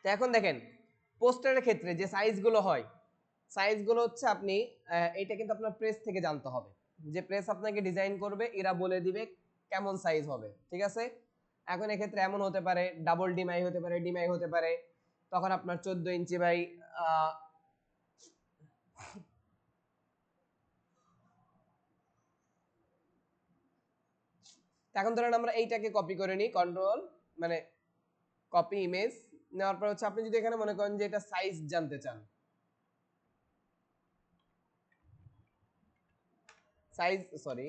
তো এখন দেখেন পোস্টারের ক্ষেত্রে যে সাইজগুলো হয়, সাইজগুলো হচ্ছে আপনি এটা কিন্তু আপনার প্রেস থেকে জানতে হবে, যে প্রেস আপনাকে ডিজাইন করবে এরা বলে দিবে কেমন সাইজ হবে, ঠিক আছে। এখন এক্ষেত্রে এমন হতে পারে ডাবল ডিমাই হতে পারে, ডিমাই হতে পারে, তখন আপনার 14 ইঞ্চি বাই এখন ধরেন আমরা এইটাকে কপি করে নিই, কন্ট্রোল মানে কপি ইমেজ নেওয়ার পর হচ্ছে আপনি যদি এখানে মনে করেন যে এটা সাইজ জানতে চান, সাইজ সরি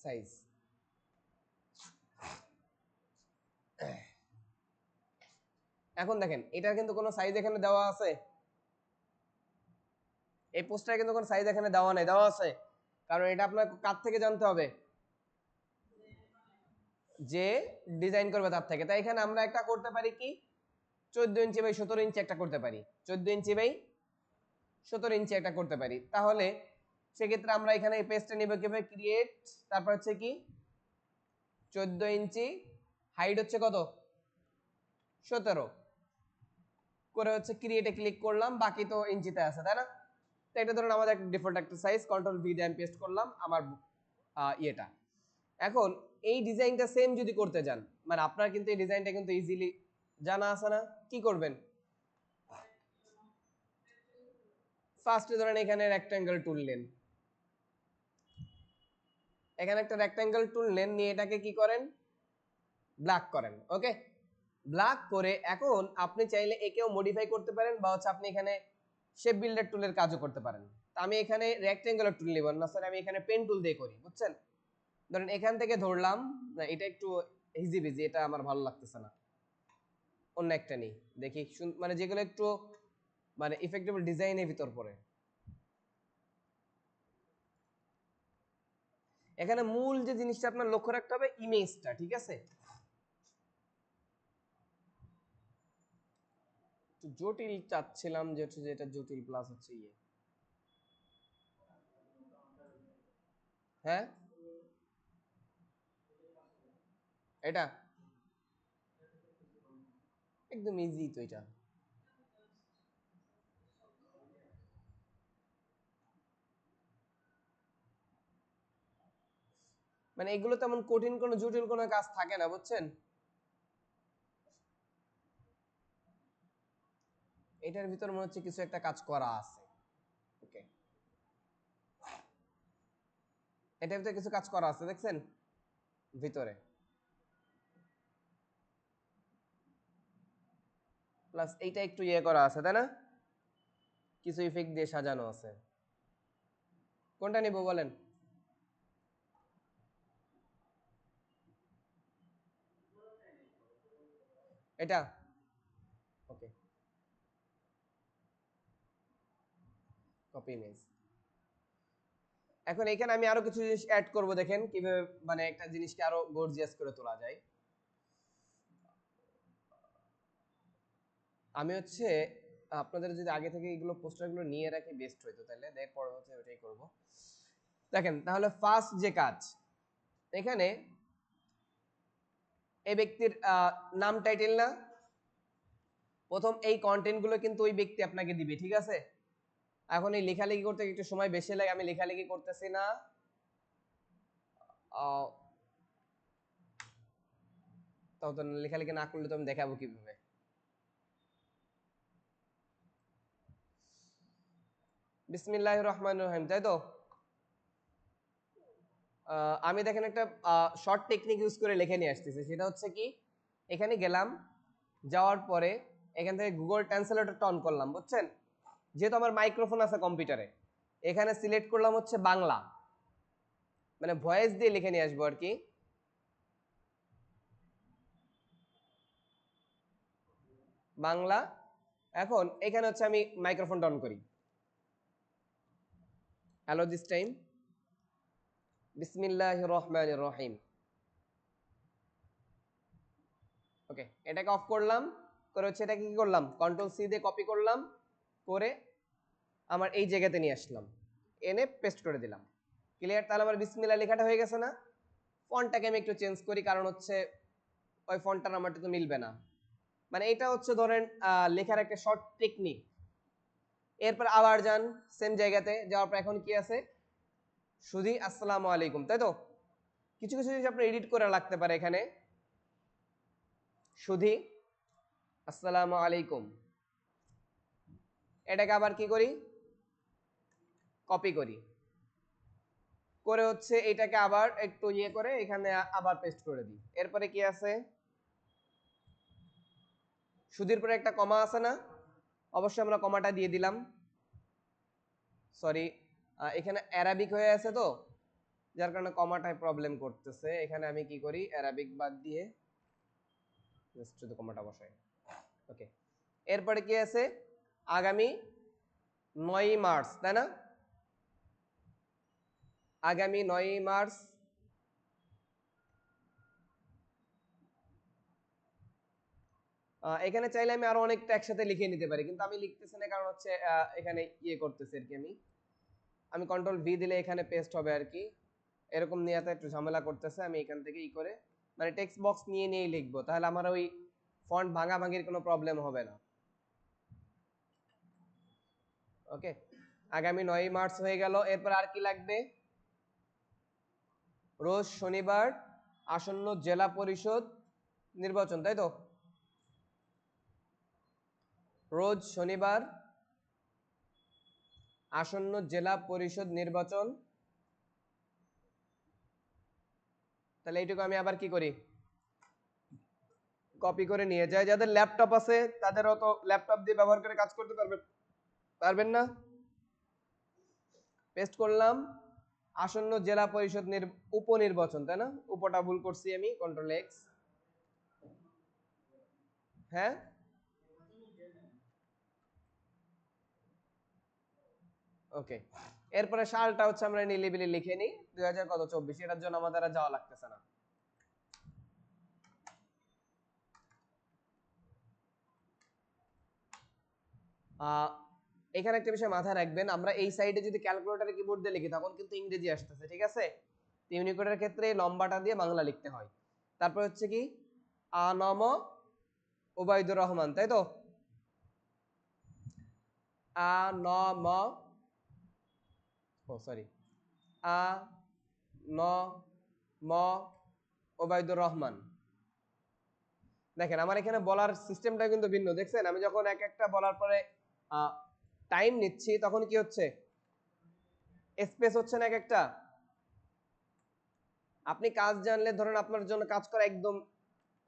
সাইজ, এখন দেখেন এটার কিন্তু কোনো সাইজ এখানে দেওয়া আছে, এই পোস্টারে কিন্তু কোনো সাইজ এখানে দেওয়া নাই, দেওয়া আছে কারণ এটা আপনার কার থেকে জানতে হবে, যে ডিজাইন করবে তার থেকে। তাই এখানে আমরা একটা করতে পারি কি 14 ইঞ্চি বাই 17 ইঞ্চি একটা করতে পারি, 14 ইঞ্চি বাই 17 ইঞ্চি একটা করতে পারি। তাহলে সেক্ষেত্রে আমরা এখানে এই পেজটা নিব কিভাবে, ক্রিয়েট, তারপর হচ্ছে কি 14 ইঞ্চি, হাইট হচ্ছে কত 17 করে হচ্ছে ক্রিয়েটে ক্লিক করলাম, বাকি তো ইঞ্চিতে আছে তাই না। তো এটা ধরুন আমাদের একটা ডিফল্ট একটা সাইজ, কন্ট্রোল ভি দিয়ে আমি পেস্ট করলাম আমার ইয়েটা। এখন এই ডিজাইনটা সেম যদি করতে যান, মানে আপনার কিন্তু এই ডিজাইনটা কিন্তু ইজিলি জানা আছে না, কি করবেন, ফার্স্টে ধরেন এখানে রেক্ট্যাঙ্গেল টুল নেন, এখানে একটা রেক্ট্যাঙ্গেল টুল নেন, নিয়ে এটাকে কি করেন ব্ল্যাক করেন, ওকে। ব্ল্যাক করে এখন আপনি চাইলে একেও মডিফাই করতে পারেন, বা হচ্ছে আপনি এখানে শেপ বিল্ডার টুলের কাজও করতে পারেন। তো আমি এখানে রেক্ট্যাঙ্গুলার টুল নিব না স্যার, আমি এখানে পেন টুল দিয়ে করি, বুঝছেন। ধরেন এখান থেকে ধরলাম না, এটা একটু হিজিবিজি, এটা আমার ভালো লাগতেছে না, অন্য একটা নেই দেখি, মানে যেগুলো একটু মানে ইফেক্টেবল ডিজাইনের ভিতর পড়ে। এখানে মূল যে জিনিসটা আপনার লক্ষ্য রাখতে হবে ইমেজটা, ঠিক আছে। একটু জটিল চাচ্ছিলাম, যে হচ্ছে যেটা জটিল প্লাস হচ্ছে ইয়ে, হ্যাঁ এটা একদম ইজি তো এটা। মানে এগুলো তেমন কঠিন কোনো জটিল কোনো কাজ থাকে না, বুঝছেন। এটার ভিতর মনে হচ্ছে কিছু একটা কাজ করা আছে, ওকে, এটার ভিতরে কিছু কাজ করা আছে দেখছেন ভিতরে, প্লাস এইটা একটু ইয়ে করা আছে তাই না, কিছু ইফেক্ট দিয়ে সাজানো আছে। কোনটা নিব বলেন, এটা, ওকে, কপি ইমেজ। এখন এখানে আমি আরো কিছু জিনিস অ্যাড করব, দেখেন কিভাবে মানে একটা জিনিসকে আরো গর্জিয়াস করে তোলা যায়। আমি হচ্ছে আপনাদের যদি আগে থেকে এগুলো পোস্টারগুলো নিয়ে রাখি বেস্ট হইতো, তাহলে পরে হচ্ছে ওইটাই করব। দেখেন তাহলে ফার্স্ট যে কাজ, এখানে এই ব্যক্তির নাম টাইটেল না, প্রথম এই কন্টেন্ট গুলো কিন্তু ওই ব্যক্তি আপনাকে দিবে, ঠিক আছে। এখন এই লেখালেখি করতে একটু সময় বেশি লাগে, আমি লেখালেখি করতেছি না, তাও তো লেখালেখি না করলে তো আমি দেখাবো কিভাবে। বিসমিল্লাহির রহমানির রহিম, তাই তো। আমি দেখেন একটা শর্ট টেকনিক ইউজ করে লিখে নিয়ে আসতেছি, সেটা হচ্ছে কি এখানে গেলাম, যাওয়ার পরে এখান থেকে গুগল ট্রান্সলেটরটা অন করলাম, বুঝছেন। যেহেতু আমার মাইক্রোফোন আছে কম্পিউটারে, এখানে সিলেক্ট করলাম হচ্ছে বাংলা, মানে ভয়েস দিয়ে লিখে নিয়ে আসবো আর কি। বাংলা। এখন এখানে হচ্ছে আমি মাইক্রোফোনটা অন করি, হ্যালো দিস টাইম, বিসমিল্লাহির রহমানির রহিম, ওকে। এটাকে অফ করলাম, করে হচ্ছে এটাকে কি করলাম কন্ট্রোল সি দিয়ে কপি করলাম, করে আমার এই জায়গাতে নিয়ে আসলাম, এনে পেস্ট করে দিলাম, ক্লিয়ার। তাহলে আমার বিসমিল্লাহ লেখাটা হয়ে গেছে না। ফন্টটাকে আমি একটু চেঞ্জ করি, কারণ হচ্ছে ওই ফন্টটার নাম্বারটা তো মিলবে না। মানে এটা হচ্ছে ধরেন লেখার একটা শর্ট টেকনিক। এরপর আবার যান সেম জায়গাতে, যাওয়ার পর এখন কি আছে, শুধু আসসালামু আলাইকুম, তাই তো? কিছু কিছু জিনিস আপনি এডিট করে রাখতে পারে এখানে, শুধু আসসালামু আলাইকুম, এটাকে আবার কি করি, কপি করি, করে হচ্ছে এটাকে আবার একটু ইয়ে করে এখানে আবার পেস্ট করে দিই। এরপরে কি আছে, শুধুর পরে একটা কমা আছে না, অবশ্যই আমরা কমাটা দিয়ে দিলাম। সরি, এখানে অ্যারাবিক হয়ে আছে তো, যার কারণে কমাটায় প্রবলেম করতেছে। এখানে আমি কি করি, অ্যারাবিক বাদ দিয়ে শুধু কমাটা বসাই। ওকে, এরপরে কি আছে, আগামী 9 মার্চ, তাই না? আগামী 9 মার্চ এখানে চাইলে আমি আরো অনেকটা একসাথে লিখে নিতে পারি, কিন্তু আমি লিখতেছি না, কারণ হচ্ছে এখানে ইয়ে করতেছি আর কি। আমি কন্ট্রোল ভি দিলে এখানে পেস্ট হবে আর কি, এরকম নিয়ে একটু ঝামেলা করতেছে। আমি এখান থেকে ই করে মানে টেক্সট বক্স নিয়ে নিয়েই লিখবো, তাহলে আমার ওই ফন্ট ভাঙাভাঙির কোনো প্রবলেম হবে না। ওকে, আগামী 9 মার্চ হয়ে গেল। এরপর আর কি লাগবে, রোজ শনিবার আসন্ন জেলা পরিষদ নির্বাচন, তাই তো? রোজ শনিবার আসন্ন জেলা পরিষদ নির্বাচন, তাহলে এইটুকু আমি আবার কি করি, কপি করে নিয়ে যাই। যাদের ল্যাপটপ আছে তাদেরও তো ল্যাপটপ দিয়ে ব্যবহার করে কাজ করতে পারবেন না? পেস্ট করলাম, আসন্ন জেলা পরিষদ উপনির্বাচন, তাই না? উপটা ভুল করছি আমি, কন্ট্রোল এক্স। হ্যাঁ, ওকে। এরপরে সালটা হচ্ছে আমরা নিলিবিলি লিখে নিই, 2024, এটার জন্য আমাদের আর যাওয়া লাগতেছে না। এখানে একটা বিষয় মাথায় রাখবেন, আমরা এই সাইডে যদি ক্যালকুলেটরে কিবোর্ড দিয়ে লিখি তখন কিন্তু ইংরেজি আসতেছে, ঠিক আছে? ইউনিকোডের ক্ষেত্রে লম্বাটা দিয়ে বাংলা লিখতে হয়। তারপর হচ্ছে কি, আনম ওবায়দুর রহমান, তাই তো? আনম, ও সরি, আনম ওবায়দুর রহমান। দেখেন আমার এখানে বলার সিস্টেমটা কিন্তু ভিন্ন, দেখছেন? আমি যখন এক একটা বলার পরে টাইম নিচ্ছি তখন কি হচ্ছে, স্পেস হচ্ছে না এক একটা। আপনি কাজ জানলে ধরেন আপনার জন্য কাজ করা একদম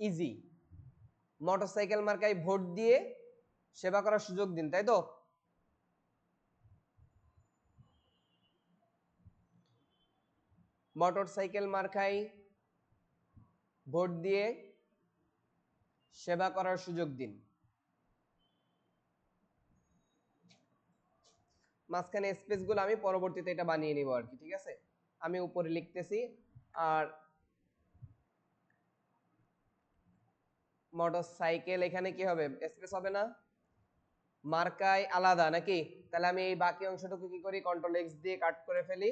ইজি। মোটরসাইকেল মার্কায় ভোট দিয়ে সেবা করার সুযোগ দিন, তাই তো? মোটরসাইকেল মার্কায় ভোট দিয়ে সেবা করার সুযোগ দিন। মাঝখানে স্পেস গুলো আমি পরবর্তীতে এটা বানিয়ে নিব আর কি, ঠিক আছে? আমি উপরে লিখতেছি, আর মোটরসাইকেল এখানে কি হবে, স্পেস হবে না, মার্কায় আলাদা নাকি? তাহলে আমি এই বাকি অংশটুকু কি করি, কন্ট্রোল এক্স দিয়ে কাট করে ফেলি।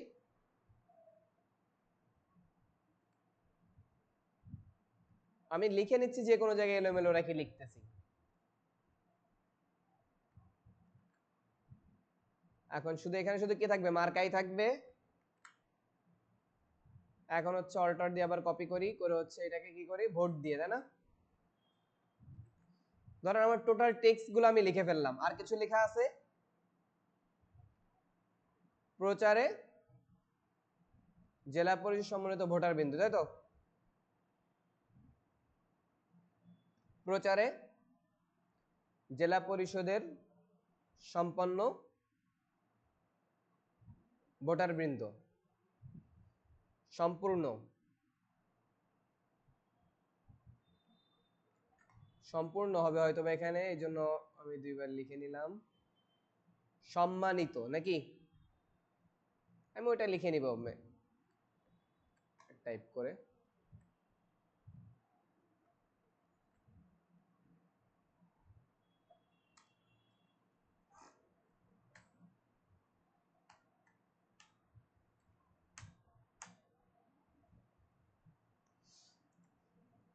আমি লিখে নিচ্ছি, যে কোনো জায়গায় এলোমেলো রেখে লিখতেছি। এখন শুধু এখানে শুধু কি থাকবে, মার্কাই থাকবে। এখন হচ্ছে অল্টার দিয়ে আবার কপি করি, করে হচ্ছে এটাকে কি করি, ভোট দিয়ে, তাই না? ধরেন আমার টোটাল টেক্সট গুলো আমি লিখে ফেললাম, আর কিছু লেখা আছে, প্রচারে জেলা পরিষদ সম্মানিত ভোটার বিন্দু, তাই তো? প্রচারে জেলা পরিষদের সম্পন্ন ভোটার বৃন্দ, সম্পূর্ণ, সম্পূর্ণ হবে হয়তো এখানে, এই জন্য আমি দুইবার লিখে নিলাম সম্মানিত, নাকি? আমি ওটা লিখে নিব টাইপ করে।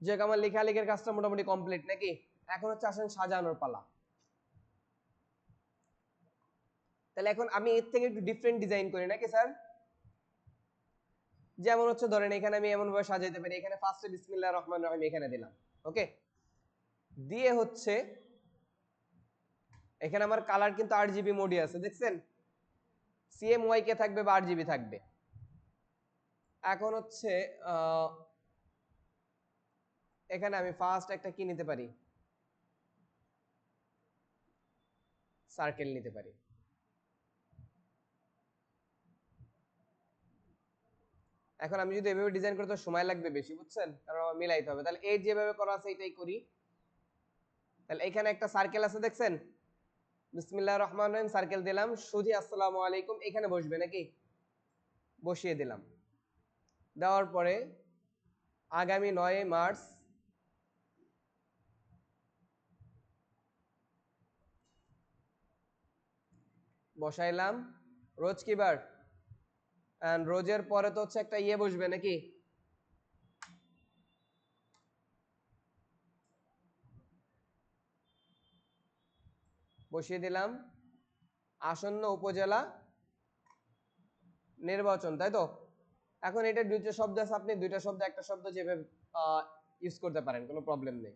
যে আমার লেখালেখির কাজটা মোটামুটি কমপ্লিট নাকি? এখন হচ্ছে আসেন সাজানোর পালা। তাহলে এখন আমি এর থেকে একটু ডিফারেন্ট ডিজাইন করি নাকি স্যার? যেমন হচ্ছে ধরেন এখানে আমি এমন ভাবে সাজাইতে পারি, এখানে ফার্স্টে বিসমিল্লাহির রহমানির রহিম এখানে দিলাম, ওকে, দিয়ে হচ্ছে এখানে আমার কালার কিন্তু আরজিবি মোডই আছে, দেখছেন? সিএমওয়াইকে থাকবে বা আরজিবি থাকবে। এখন হচ্ছে এখানে আমি ফার্স্ট একটা কি নিতে পারি, সার্কেল নিতে পারি। এখন আমি যদি এভাবে ডিজাইন করতে সময় লাগবে বেশি, বুঝছেন? কারণ আমার মিলাইতে হবে। তাহলে এই যেভাবে করা আছে এটাই করি। তাহলে এখানে একটা সার্কেল আছে, দেখছেন? বিসমিল্লাহির রহমানির রহিম সার্কেল দিলাম, সুজি আসসালামু আলাইকুম এখানে বসবে নাকি? বসিয়ে দিলাম। দেওয়ার পরে আগামী 9 মার্চ বসাইলাম। রোজ কি বার? রোজের পরে তো হচ্ছে একটা ইয়ে বসবে নাকি? বসিয়ে দিলাম আসন্ন উপজেলা নির্বাচন, তাই তো? এখন এটা দুইটা শব্দ আছে, আপনি দুইটা শব্দ একটা শব্দ যেভাবে ইউজ করতে পারেন, কোনো প্রবলেম নেই।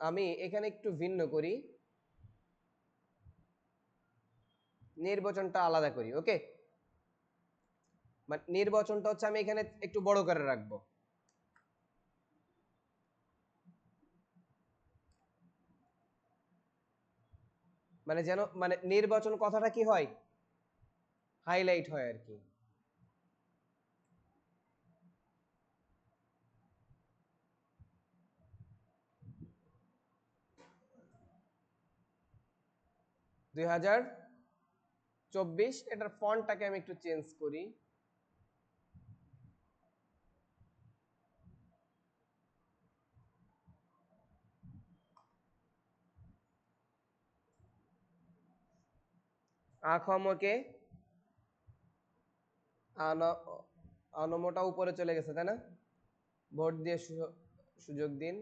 আমি এখানে একটু ভিন্ন করি, নির্বাচনটা আলাদা করি, ওকে? মানে নির্বাচনটা হচ্ছে আমি এখানে একটু বড় করে রাখবো, মানে যেন মানে নির্বাচন কথাটা কি হয়, হাইলাইট হয় আর কি। $2024 এটার ফন্টটাকে আমি একটু চেঞ্জ করি, আখমকে আনমোটা উপরে চলে গেছে, তাই না? ভোট দিয়ে সুযোগ দিন।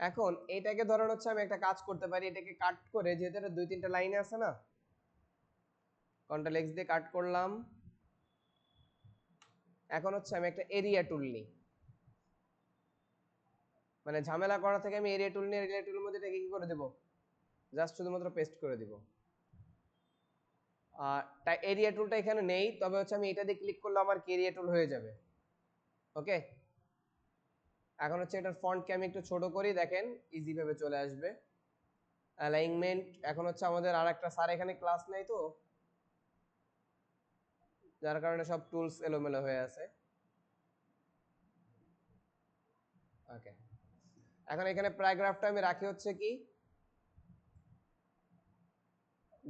এখন এটাকে ধরেন হচ্ছে আমি একটা কাজ করতে পারি, এটাকে কাট করে, যেহেতু এটা 2-3টা লাইনে আছে না, কন্ট্রোল এক্স দিয়ে কাট করলাম। এখন হচ্ছে আমি একটা এরিয়া টুল নিই, মানে ঝামেলা করা থেকে আমি এরিয়া টুল নিয়ে এরিয়া টুলের মধ্যে এটাকে কি করে দেব, জাস্ট শুধুমাত্র পেস্ট করে দিব। আর এরিয়া টুলটা এখানে নেই, তবে হচ্ছে আমি এটা দিয়ে ক্লিক করলে আমার কি এরিয়া টুল হয়ে যাবে, ওকে? এখন হচ্ছে এটার ফন্টকে আমি একটু ছোট করি, দেখেন ইজি ভাবে চলে আসবে। অ্যালাইনমেন্ট, এখন হচ্ছে আমাদের আর একটা স্যার এখানে ক্লাস নেই তো, যার কারণে সব টুলস এলোমেলো হয়ে আছে, ওকে? এখন এখানে প্যারাগ্রাফটা আমি রাখি হচ্ছে কি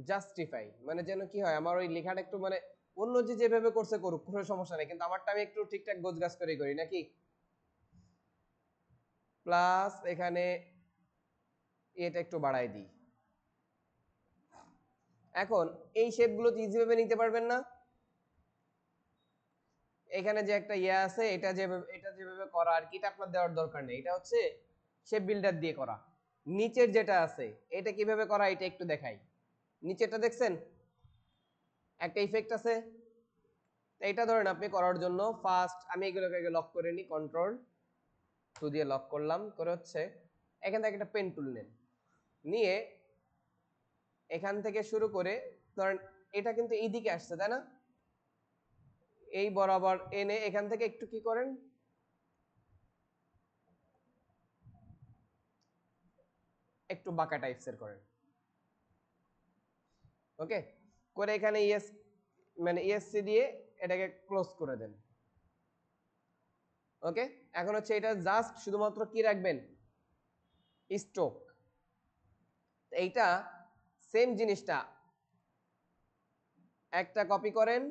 জাস্টিফাই, মানে যেন কি হয় আমার ওই লেখাটা একটু মানে অন্য যে যেভাবে করছে করুক, কোনো সমস্যা নেই, কিন্তু আমারটা আমি একটু ঠিকঠাক গোছগাছ করে করি নাকি? প্লাস এখানে এটা একটু বাড়াই দিই। এখন এই শেপগুলো ইজিভাবে নিতে পারবেন না? এখানে যে একটা ইয়ে আছে, এটা যেভাবে করা আর কি, এটা আপনার দেওয়ার দরকার নেই, এটা হচ্ছে শেপ বিল্ডার দিয়ে করা। নিচের যেটা আছে এটা কিভাবে করা, এটা একটু দেখাই। নিচেরটা দেখছেন একটা ইফেক্ট আছে, এটা ধরেন আপনি করার জন্য ফার্স্ট আমি এগুলোকে আগে লক করে নিই, কন্ট্রোল 2 দিয়ে লক করলাম, করে হচ্ছে এখান থেকে একটা পেন টুল নেন, নিয়ে এখান থেকে শুরু করে ধরেন এটা কিন্তু এই দিকে আসছে, তাই না? এই বরাবর এনে এখান থেকে একটু কি করেন, একটু বাঁকা টাইপসের করেন, ওকে? করে এখানে ইএস মানে ইএসসি দিয়ে এটাকে ক্লোজ করে দেন, ওকে? এখন হচ্ছে এটা জাস্ট শুধুমাত্র কি রাখবেন, স্ট্রোক। এইটা সেম জিনিসটা একটা কপি করেন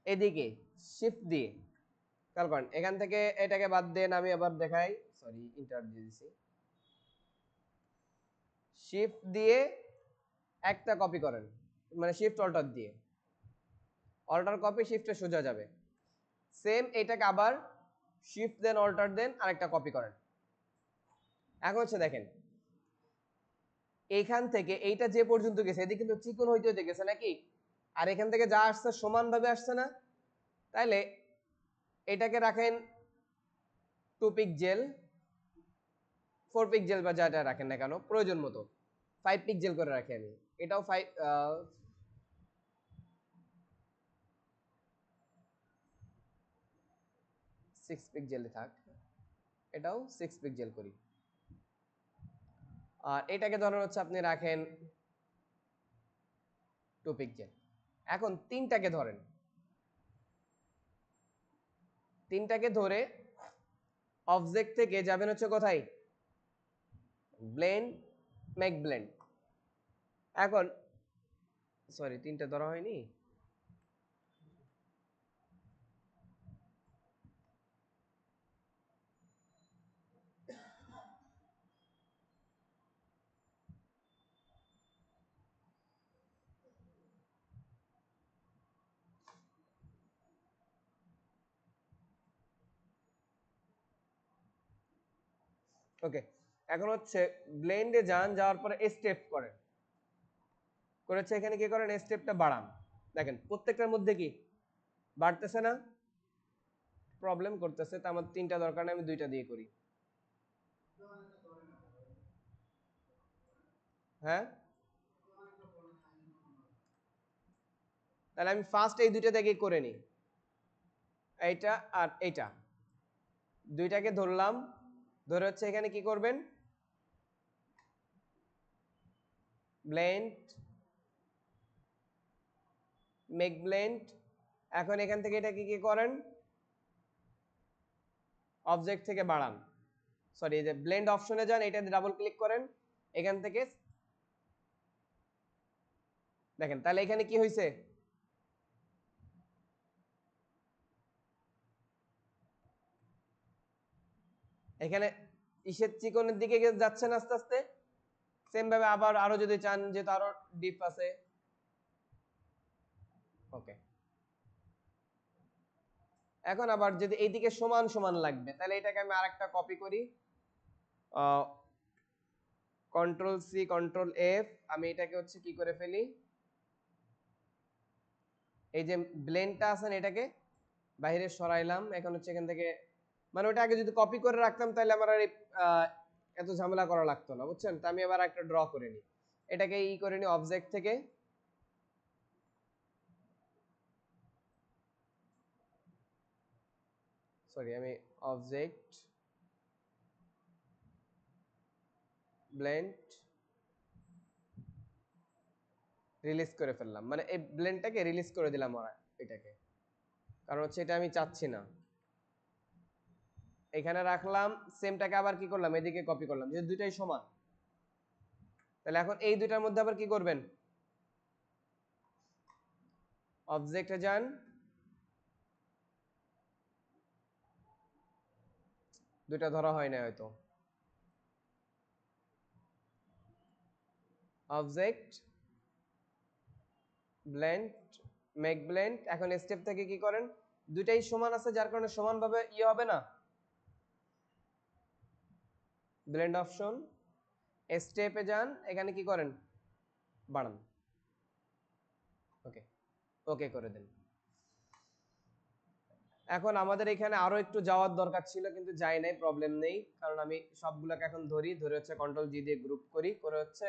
এদিকে শিফট দিয়ে, খেয়াল করেন এখান থেকে এটাকে বাদ দেন, আমি আবার দেখাই, সরি ইন্টার দিয়ে দিছি, শিফট দিয়ে একটা কপি করেন, মানে শিফট অল্টার দিয়ে, অল্টার কপি শিফটে সোজা যাবে। সেম এটাকে আবার শিফট দেন অল্টার দেন আরেকটা কপি করেন। এখন হচ্ছে দেখেন এইখান থেকে এইটা যে পর্যন্ত গেছে এদিকে কিন্তু চিকন হইতে হইতে গেছে নাকি, আর এখান থেকে যা আসছে সমানভাবে আসছে না, তাইলে এটাকে রাখেন 2 পিক্সেল 4 পিক্সেল বা যেটা রাখেন না কেন প্রয়োজন মতো, 5 পিক্সেল করে রাখি আমি, এটাও 6 পিক্সেলে থাক, এটাও 6 পিক্সেল করি। আর এটাকে ধরেন হচ্ছে আপনি রাখেন 2 পিক্সেল। এখন তিনটাকে ধরেন, তিনটাকে ধরে অবজেক্ট থেকে যাবেন হচ্ছে কোথায়, ব্লেন্ড, মেক ব্লেন্ড। এখন সরি তিনটা ধরা হয়নি, ওকে। এখন হচ্ছে ব্লেন্ডে যান, যাওয়ার পরে স্টেপ করেন, করেছে এখানে কি করেন স্টেপটা বাড়ান, দেখেন প্রত্যেকটার মধ্যে কি বাড়তেছে না, প্রবলেম করতেছে, তো আমার তিনটা দরকার নেই, আমি দুইটা দিয়ে করি। হ্যাঁ তাহলে আমি ফার্স্ট এই দুইটা থেকে করে নিই, এইটা আর এইটা, দুইটাকে ধরলাম, ধরে হচ্ছে এখানে কি করবেন ব্লেন্ড, মেক ব্লেন্ড। এখন এখান থেকে এটাকে কি করেন অবজেক্ট থেকে বাড়ান, সরি এই যে ব্লেন্ড অপশনে যান, এটাতে ডাবল ক্লিক করেন, এখান থেকে দেখেন তাহলে এখানে কি হয়েছে, এখানে ইসের চিকনের দিকে যাচ্ছেন আস্তে আস্তে। সেম ভাবে আবার আরো যদি চান যে আরো ডিপ আছে, ওকে। এখন আবার যদি এইদিকে সমান সমান লাগবে তাহলে এটাকে আমি আরেকটা কপি করি, কন্ট্রোল সি কন্ট্রোল এফ, আমি এটাকে হচ্ছে কি করে ফেলি, এই যে ব্লেন্ডটা আছে এটাকে বাইরে সরাইলাম, এখন হচ্ছে এখান থেকে মানে ওটা আগে যদি কপি করে রাখতাম তাহলে আমার আর এত ঝামেলা করা লাগতো না, বুঝছেন। তো আমি আবার একটা ড্র করে নিই, এটাকে ই করে নিই অবজেক্ট থেকে, সরি আমি অবজেক্ট ব্লেন্ড রিলিজ করে ফেললাম, মানে এই ব্লেন্ডটাকে রিলিজ করে দিলাম ওরা এটাকে, কারণ হচ্ছে এটা আমি চাচ্ছি না। এখানে রাখলাম, সেমটাকে আবার কি করলাম এদিকে কপি করলাম, যেহেতু দুইটাই সমান, তাহলে এখন এই দুইটার মধ্যে আবার কি করবেন অবজেক্টে যান, দুইটা ধরা হয় না হয়তো, অবজেক্ট ব্লেন্ড মেক ব্লেন্ড। এখন স্টেপ থেকে কি করেন দুইটাই সমান আছে যার কারণে সমানভাবে ইয়ে হবে না, ব্লেন্ড অপশন স্টেপে যান, এখানে কি করেন বাড়ান, ওকে, ওকে করে দেন। এখন আমাদের এখানে আরো একটু যাওয়ার দরকার ছিল কিন্তু যাই নাই, প্রবলেম নেই, কারণ আমি সবগুলোকে এখন ধরি, ধরে হচ্ছে কন্ট্রোল জি দিয়ে গ্রুপ করি, করে হচ্ছে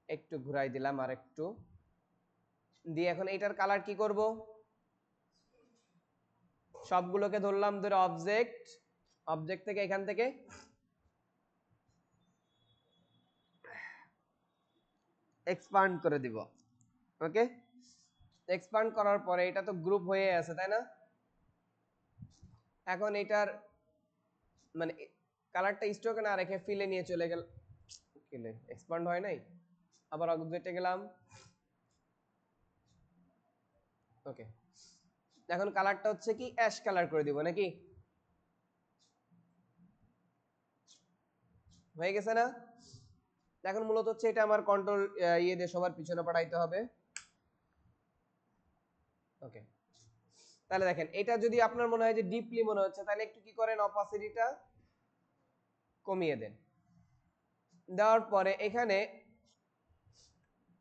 একটু ঘুরাই দিলাম আর একটু দিয়ে। এখন এইটার কালার কি করব, সবগুলোকে ধরলাম, ধরে অবজেক্ট, অবজেক্ট থেকে এখান থেকে এক্সপান্ড করে দিব, ওকে। এক্সপান্ড করার পরে এটা তো গ্রুপ হয়ে আছে তাই না, এখন এটার মানে কালারটা স্ট্রোকে না রেখে ফিলে নিয়ে চলে গেল, কিলে এক্সপ্যান্ড হয় নাই, আবার অবজেক্টে গেলাম। ওকে, এখন কালারটা হচ্ছে কি অ্যাশ কালার করে দিব নাকি, হয়ে গেছে না? এখন মূলত হচ্ছে এটা আমার কন্ট্রোল ইয়ে দিয়ে সবার পিছনে পাঠাইতে হবে। ওকে, তাহলে দেখেন এটা যদি আপনার মনে হয় যে ডিপলি মনে হচ্ছে, তাহলে একটু কি করেন, অপাসিটিটা কমিয়ে দেন। দেওয়ার পরে এখানে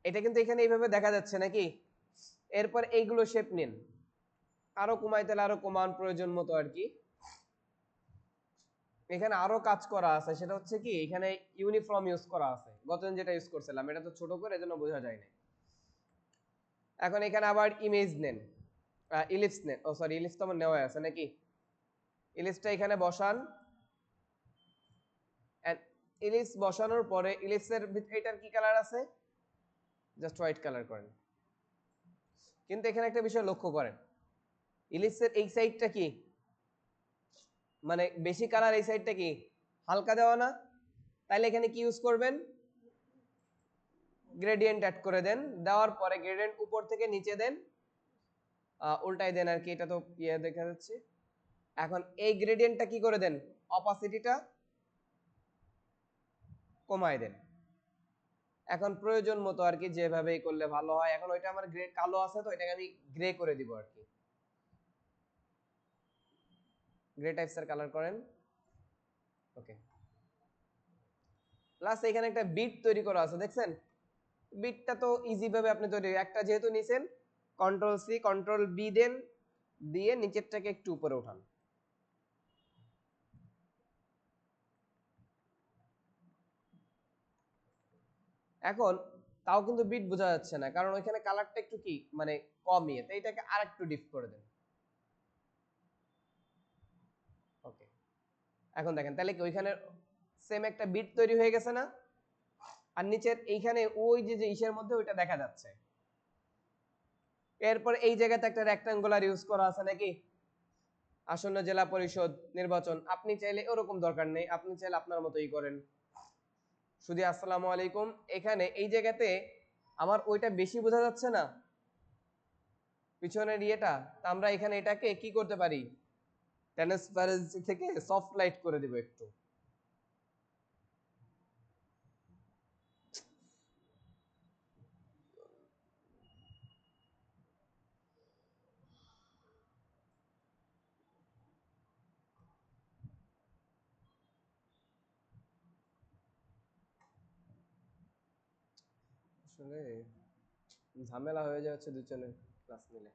এটা কিন্তু এখানে এইভাবে দেখা যাচ্ছে নাকি, এরপর এইগুলো শেপ নিন, আরো কমাই, তাহলে আরো কমান প্রয়োজন মতো আর কি। এখানে আরো কাজ করা আছে, সেটা হচ্ছে কি এখানে ইউনিফর্ম ইউজ করা আছে, গতদিন যেটা ইউজ করছিলাম এটা তো ছোট করে এজন্য বোঝা যায় না। এখন এখানে আবার ইমেজ নেন, ইলিপস নেন, ও সরি ইলিপস তো আমার নেওয়া আছে নাকি, ইলিপসটা এখানে বসান। ইলিপস বসানোর পরে ইলিপসের এটার কি কালার আছে, জাস্ট হোয়াইট কালার করেন। কিন্তু এখানে একটা বিষয় লক্ষ্য করেন, ইলিপসের এই সাইডটা কি মানে বেশি কালার, এই সাইডটা কি হালকা দেওয়া না, তাইলে এখানে কি ইউজ করবেন, গ্রেডিয়েন্ট অ্যাড করে দেন। দেওয়ার পরে গ্রেডিয়েন্ট উপর থেকে নিচে দেন, উল্টাই দেন আর কি, এটা তো ইয়ে দেখা যাচ্ছে। এখন এই গ্রেডিয়েন্টটা কি করে দেন, অপাসিটিটা কমায় দেন। এখন প্রয়োজন মতো আর কি যেভাবেই করলে ভালো হয়। এখন ওইটা আমার গ্রে কালো আছে, তো এটাকে আমি গ্রে করে দিব আর কি, গ্রে টাইপসের কালার করেন। ওকে, প্লাস এখানে একটা বিট তৈরি করা আছে, দেখছেন? বিটটা তো ইজি ভাবে আপনি তৈরি, একটা যেহেতু নিছেন, কন্ট্রোল সি কন্ট্রোল বি দেন, দিয়ে নিচেরটাকে একটু উপরে উঠান। এখন তাও কিন্তু বিট বোঝা যাচ্ছে না, কারণ ওইখানে কালারটা একটু কি মানে কমিয়ে, তাই এটাকে আরেকটু ডিপ করে দেন। ওকে, এখন দেখেন তাহলে কি ওইখানে সেম একটা বিট তৈরি হয়ে গেছে না, আর নিচের এইখানে ওই যে যে ইসের মধ্যে ওইটা দেখা যাচ্ছে। এরপর এই জায়গাতে একটা রেক্টাঙ্গুলার ইউজ করা আছে নাকি, আসন্ন জেলা পরিষদ নির্বাচন, আপনি চাইলে ওরকম দরকার নেই, আপনি চাইলে আপনার মতোই করেন। শুধু আসসালামু আলাইকুম, এখানে এই জায়গাতে আমার ওইটা বেশি বোঝা যাচ্ছে না পিছনের ইয়েটা, তা আমরা এখানে এটাকে কি করতে পারি, ট্রান্সপারেন্সি থেকে সফট লাইট করে দিব একটু। আসলে ঝামেলা হয়ে যাচ্ছে দুজনের ক্লাস নিলে।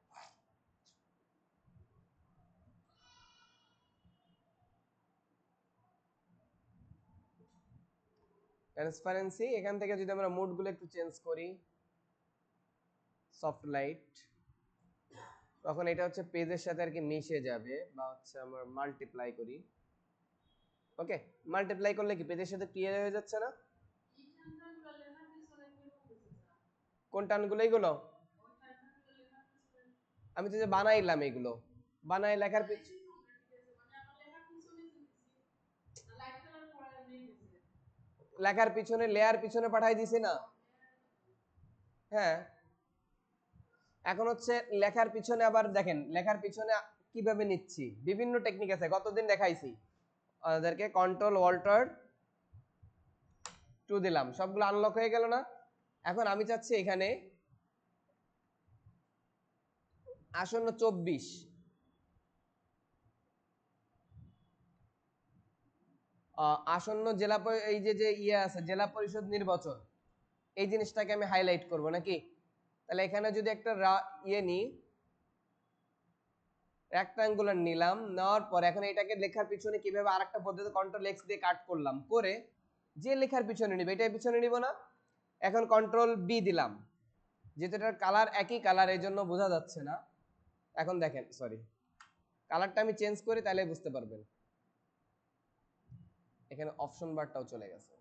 ট্রান্সপারেন্সি এখান থেকে যদি আমরা মোড গুলো একটু চেঞ্জ করি, সফট লাইট, তখন এটা হচ্ছে পেজের সাথে আর কি মিশে যাবে, বা হচ্ছে আমরা মাল্টিপ্লাই করি। ওকে, মাল্টিপ্লাই করলে কি পেজের সাথে ক্লিয়ার হয়ে যাচ্ছে না? কোন টানগুলো এইগুলো, আমি তো যে বানাইলাম এগুলো, বানাই লেখার লেখার পিছনে লেয়ার পিছনে পাঠাই দিছি না। হ্যাঁ, এখন হচ্ছে লেখার পিছনে আবার দেখেন, লেখার পিছনে কিভাবে নিচ্ছি, বিভিন্ন টেকনিক আছে, গতদিন দেখাইছি আমাদেরকে। কন্ট্রোল অল্টার টু দিলাম, সবগুলো আনলক হয়ে গেল না। এখন আমি চাচ্ছি এখানে আসন্ন 24 আসন্ন জেলা এই যে যে ইয়ে আছে জেলা পরিষদ নির্বাচন, এই জিনিসটাকে আমি হাইলাইট করব নাকি। তাহলে এখানে যদি একটা ইয়ে নিই, রেক্টাঙ্গুলার নিলাম, নেওয়ার পর এখন এটাকে লেখার পিছনে কিভাবে আরেকটা পদ্ধতি কন্ট্রোল এক্স দিয়ে কাট করলাম, করে যে লেখার পিছনে নিবে এটার পিছনে নিব না। এখন কন্ট্রোল বি দিলাম, যেহেতু এটার কালার একই কালার এই জন্য বোঝা যাচ্ছে না। এখন দেখেন, সরি, কালারটা আমি চেঞ্জ করি তাহলে বুঝতে পারবেন। এখানে অপশন বারটাও চলে গেছে।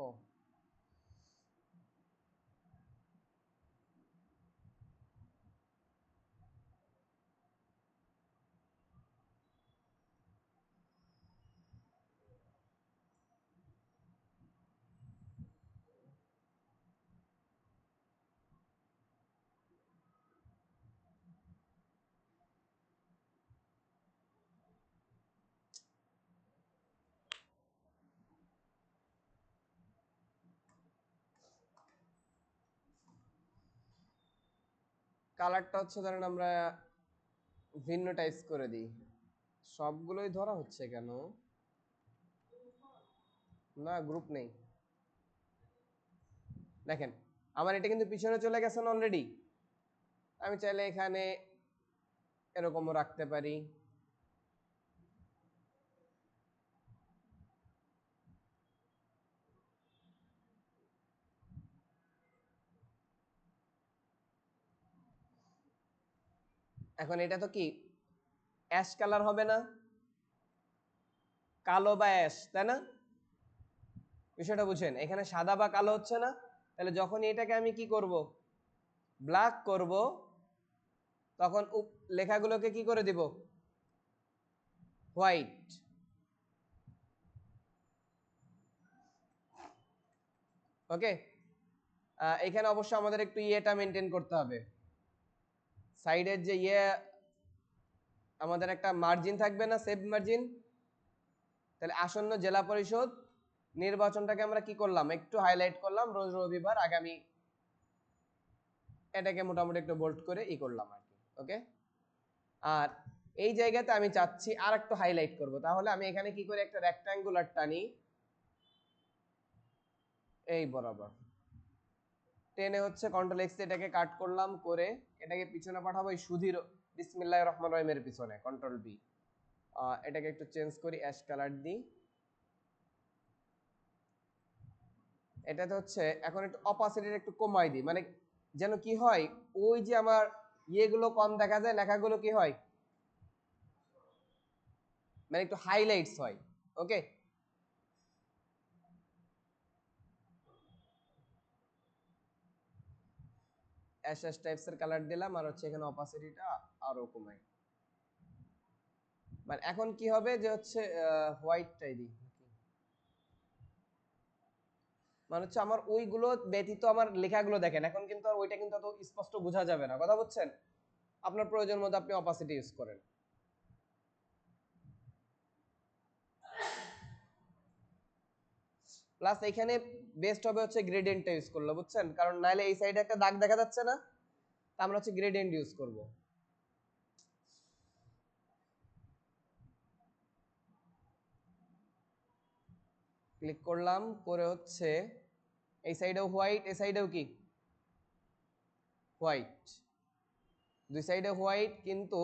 ও কালারটা হচ্ছে ধরেন আমরা ভিন্ন টাইপস করে দিই। সবগুলোই ধরা হচ্ছে কেন? না, গ্রুপ নেই। দেখেন আমার এটা কিন্তু পিছনে চলে গেছে অলরেডি। আমি চাইলে এখানে এরকমও রাখতে পারি। এখন এটা তো কি অ্যাশ কালার হবে না, কালো বা অ্যাশ, তাই না? বিষয়টা বুঝেন, এখানে সাদা বা কালো হচ্ছে না। তাহলে যখন এটাকে আমি কি করব, ব্ল্যাক করব, তখন লেখাগুলোকে কি করে দিব, হোয়াইট। ওকে, এখানে অবশ্য আমাদের একটু ইয়েটা মেনটেন করতে হবে, সাইডের যে আমাদের একটা মার্জিন থাকবে না, সেভ মার্জিন। তাহলে আসন্ন জেলা পরিষদ নির্বাচনটাকে আমরা কি করলাম, একটু হাইলাইট করলাম, রোজ রবিবার আগামী, এটাকে মোটামুটি একটু বোল্ড করে করলাম আর কি। ওকে, আর এই জায়গাতে আমি চাচ্ছি আর একটু হাইলাইট করব, তাহলে আমি এখানে কি করি, একটা রেক্ট্যাঙ্গুলার টানি এই বরাবর, টেনে হচ্ছে কন্ট্রোল এক্স, এটাকে কাট করলাম, করে এটাকে পিছনে পাঠাবো এই সুধীর বিসমিল্লাহির রহমানির রহিমের পিছনে, কন্ট্রোল বি। এটাকে একটু চেঞ্জ করি, অ্যাশ কালার দিই। এটাতে হচ্ছে এখন একটু অপাসিটিটা একটু কমাই দিই, মানে যেন কি হয়, ওই যে আমার ইয়েগুলো কম দেখা যায়, লেখাগুলো কি হয়, মানে একটু হাইলাইটস হয়। ওকে, অ্যাশ অ্যাশ টাইপস এর কালার দিলাম, আর হচ্ছে এখানে অপাসিটিটা আরো কমাই। মানে এখন কি হবে যে হচ্ছে হোয়াইটটাই দিই, মানে হচ্ছে আমার ওইগুলো ব্যতীত আমার লেখাগুলো দেখেন, এখন কিন্তু আর ওইটা কিন্তু অত স্পষ্ট বোঝা যাবে না, কথা বুঝছেন? আপনার প্রয়োজন মতো আপনি অপাসিটি ইউজ করেন। প্লাস এখানে বেস্ট হবে হচ্ছে গ্রেডিয়েন্টটা ইউজ করলে, বুঝছেন? কারণ নাইলে এই সাইডে একটা দাগ দেখা যাচ্ছে না, তা আমরা হচ্ছে গ্রেডিয়েন্ট ইউজ করব। ক্লিক করলাম, করে হচ্ছে এই সাইডেও হোয়াইট, এই সাইডেও কি হোয়াইট, দুই সাইডে হোয়াইট, কিন্তু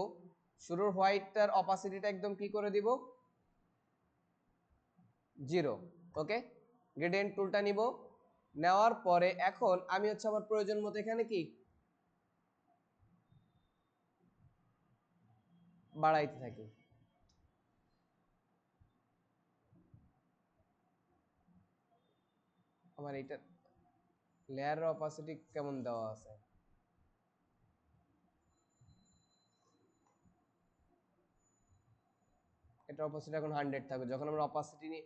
শুরুর হোয়াইটটার অপাসিটিটা একদম কি করে দিব, 0। ওকে, গ্রেডিয়েন্ট টুলটা নিব, নেওয়ার পরে এখন আমি হচ্ছে আমার প্রয়োজন মতো এখানে কি বাড়াইতে থাকি। আমার এইটা লেয়ারের অপাসিটি কেমন দেওয়া আছে, এটা অপাসিটি এখন 100 থাকবে যখন আমরা অপাসিটি নিয়ে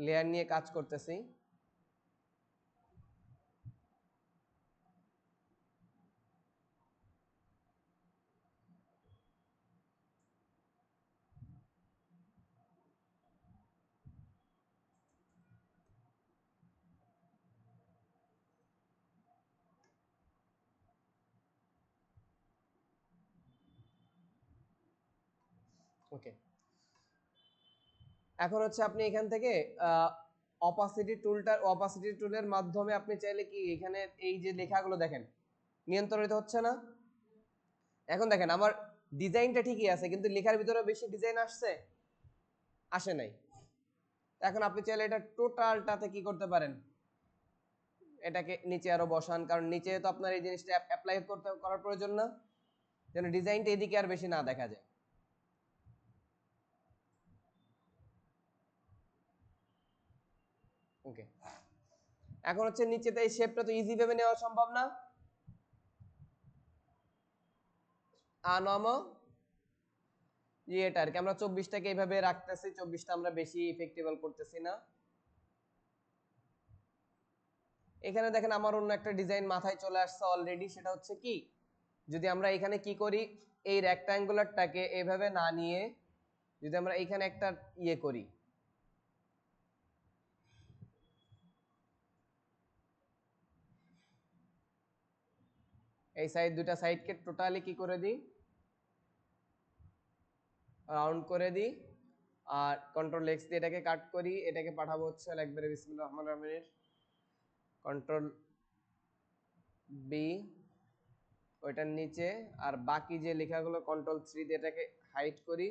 লেয়ার নিয়ে কাজ করতেছি। ওকে, এখন হচ্ছে আপনি এখান থেকে অপাসিটি টুলের মাধ্যমে আপনি চাইলে কি এখানে এই যে লেখাগুলো দেখেন নিয়ন্ত্রিত হচ্ছে না। এখন দেখেন আমার ডিজাইনটা ঠিকই আছে, কিন্তু লেখার ভিতরে বেশি ডিজাইন আসে নাই। এখন আপনি চাইলে এটা টোটালটাতে কি করতে পারেন, এটাকে নিচে আরো বসান, কারণ নিচে তো আপনার এই জিনিসটা অ্যাপ্লাই করার প্রয়োজন না, যেন ডিজাইনটা এদিকে আর বেশি না দেখা যায়। ওকে, এখন হচ্ছে নিচেতে এই শেপটা তো ইজি ভাবে নেওয়া সম্ভব না, আনম এটা আর কি, আমরা 24টাকে এইভাবে রাখতেছি, 24টা আমরা বেশি ইফেক্টিবল করতেছি না। এখানে দেখেন আমার অন্য একটা ডিজাইন মাথায় চলে আসছে অলরেডি, সেটা হচ্ছে কি, যদি আমরা এখানে কি করি, এই রেক্টাঙ্গুলারটাকে এইভাবে না নিয়ে যদি আমরা এখানে একটা করি, এই সাইড দুইটা সাইডকে টোটালি কি করে দিই, রাউন্ড করে দিই, আর কন্ট্রোল এক্স দিয়ে এটাকে কাট করি, এটাকে পাঠাবো হচ্ছে একবারে বিসমিল্লাহির রহমানির রহিমের কন্ট্রোল বি ওইটার নিচে, আর বাকি যে লেখাগুলো কন্ট্রোল 3 দিয়ে এটাকে হাইড করি,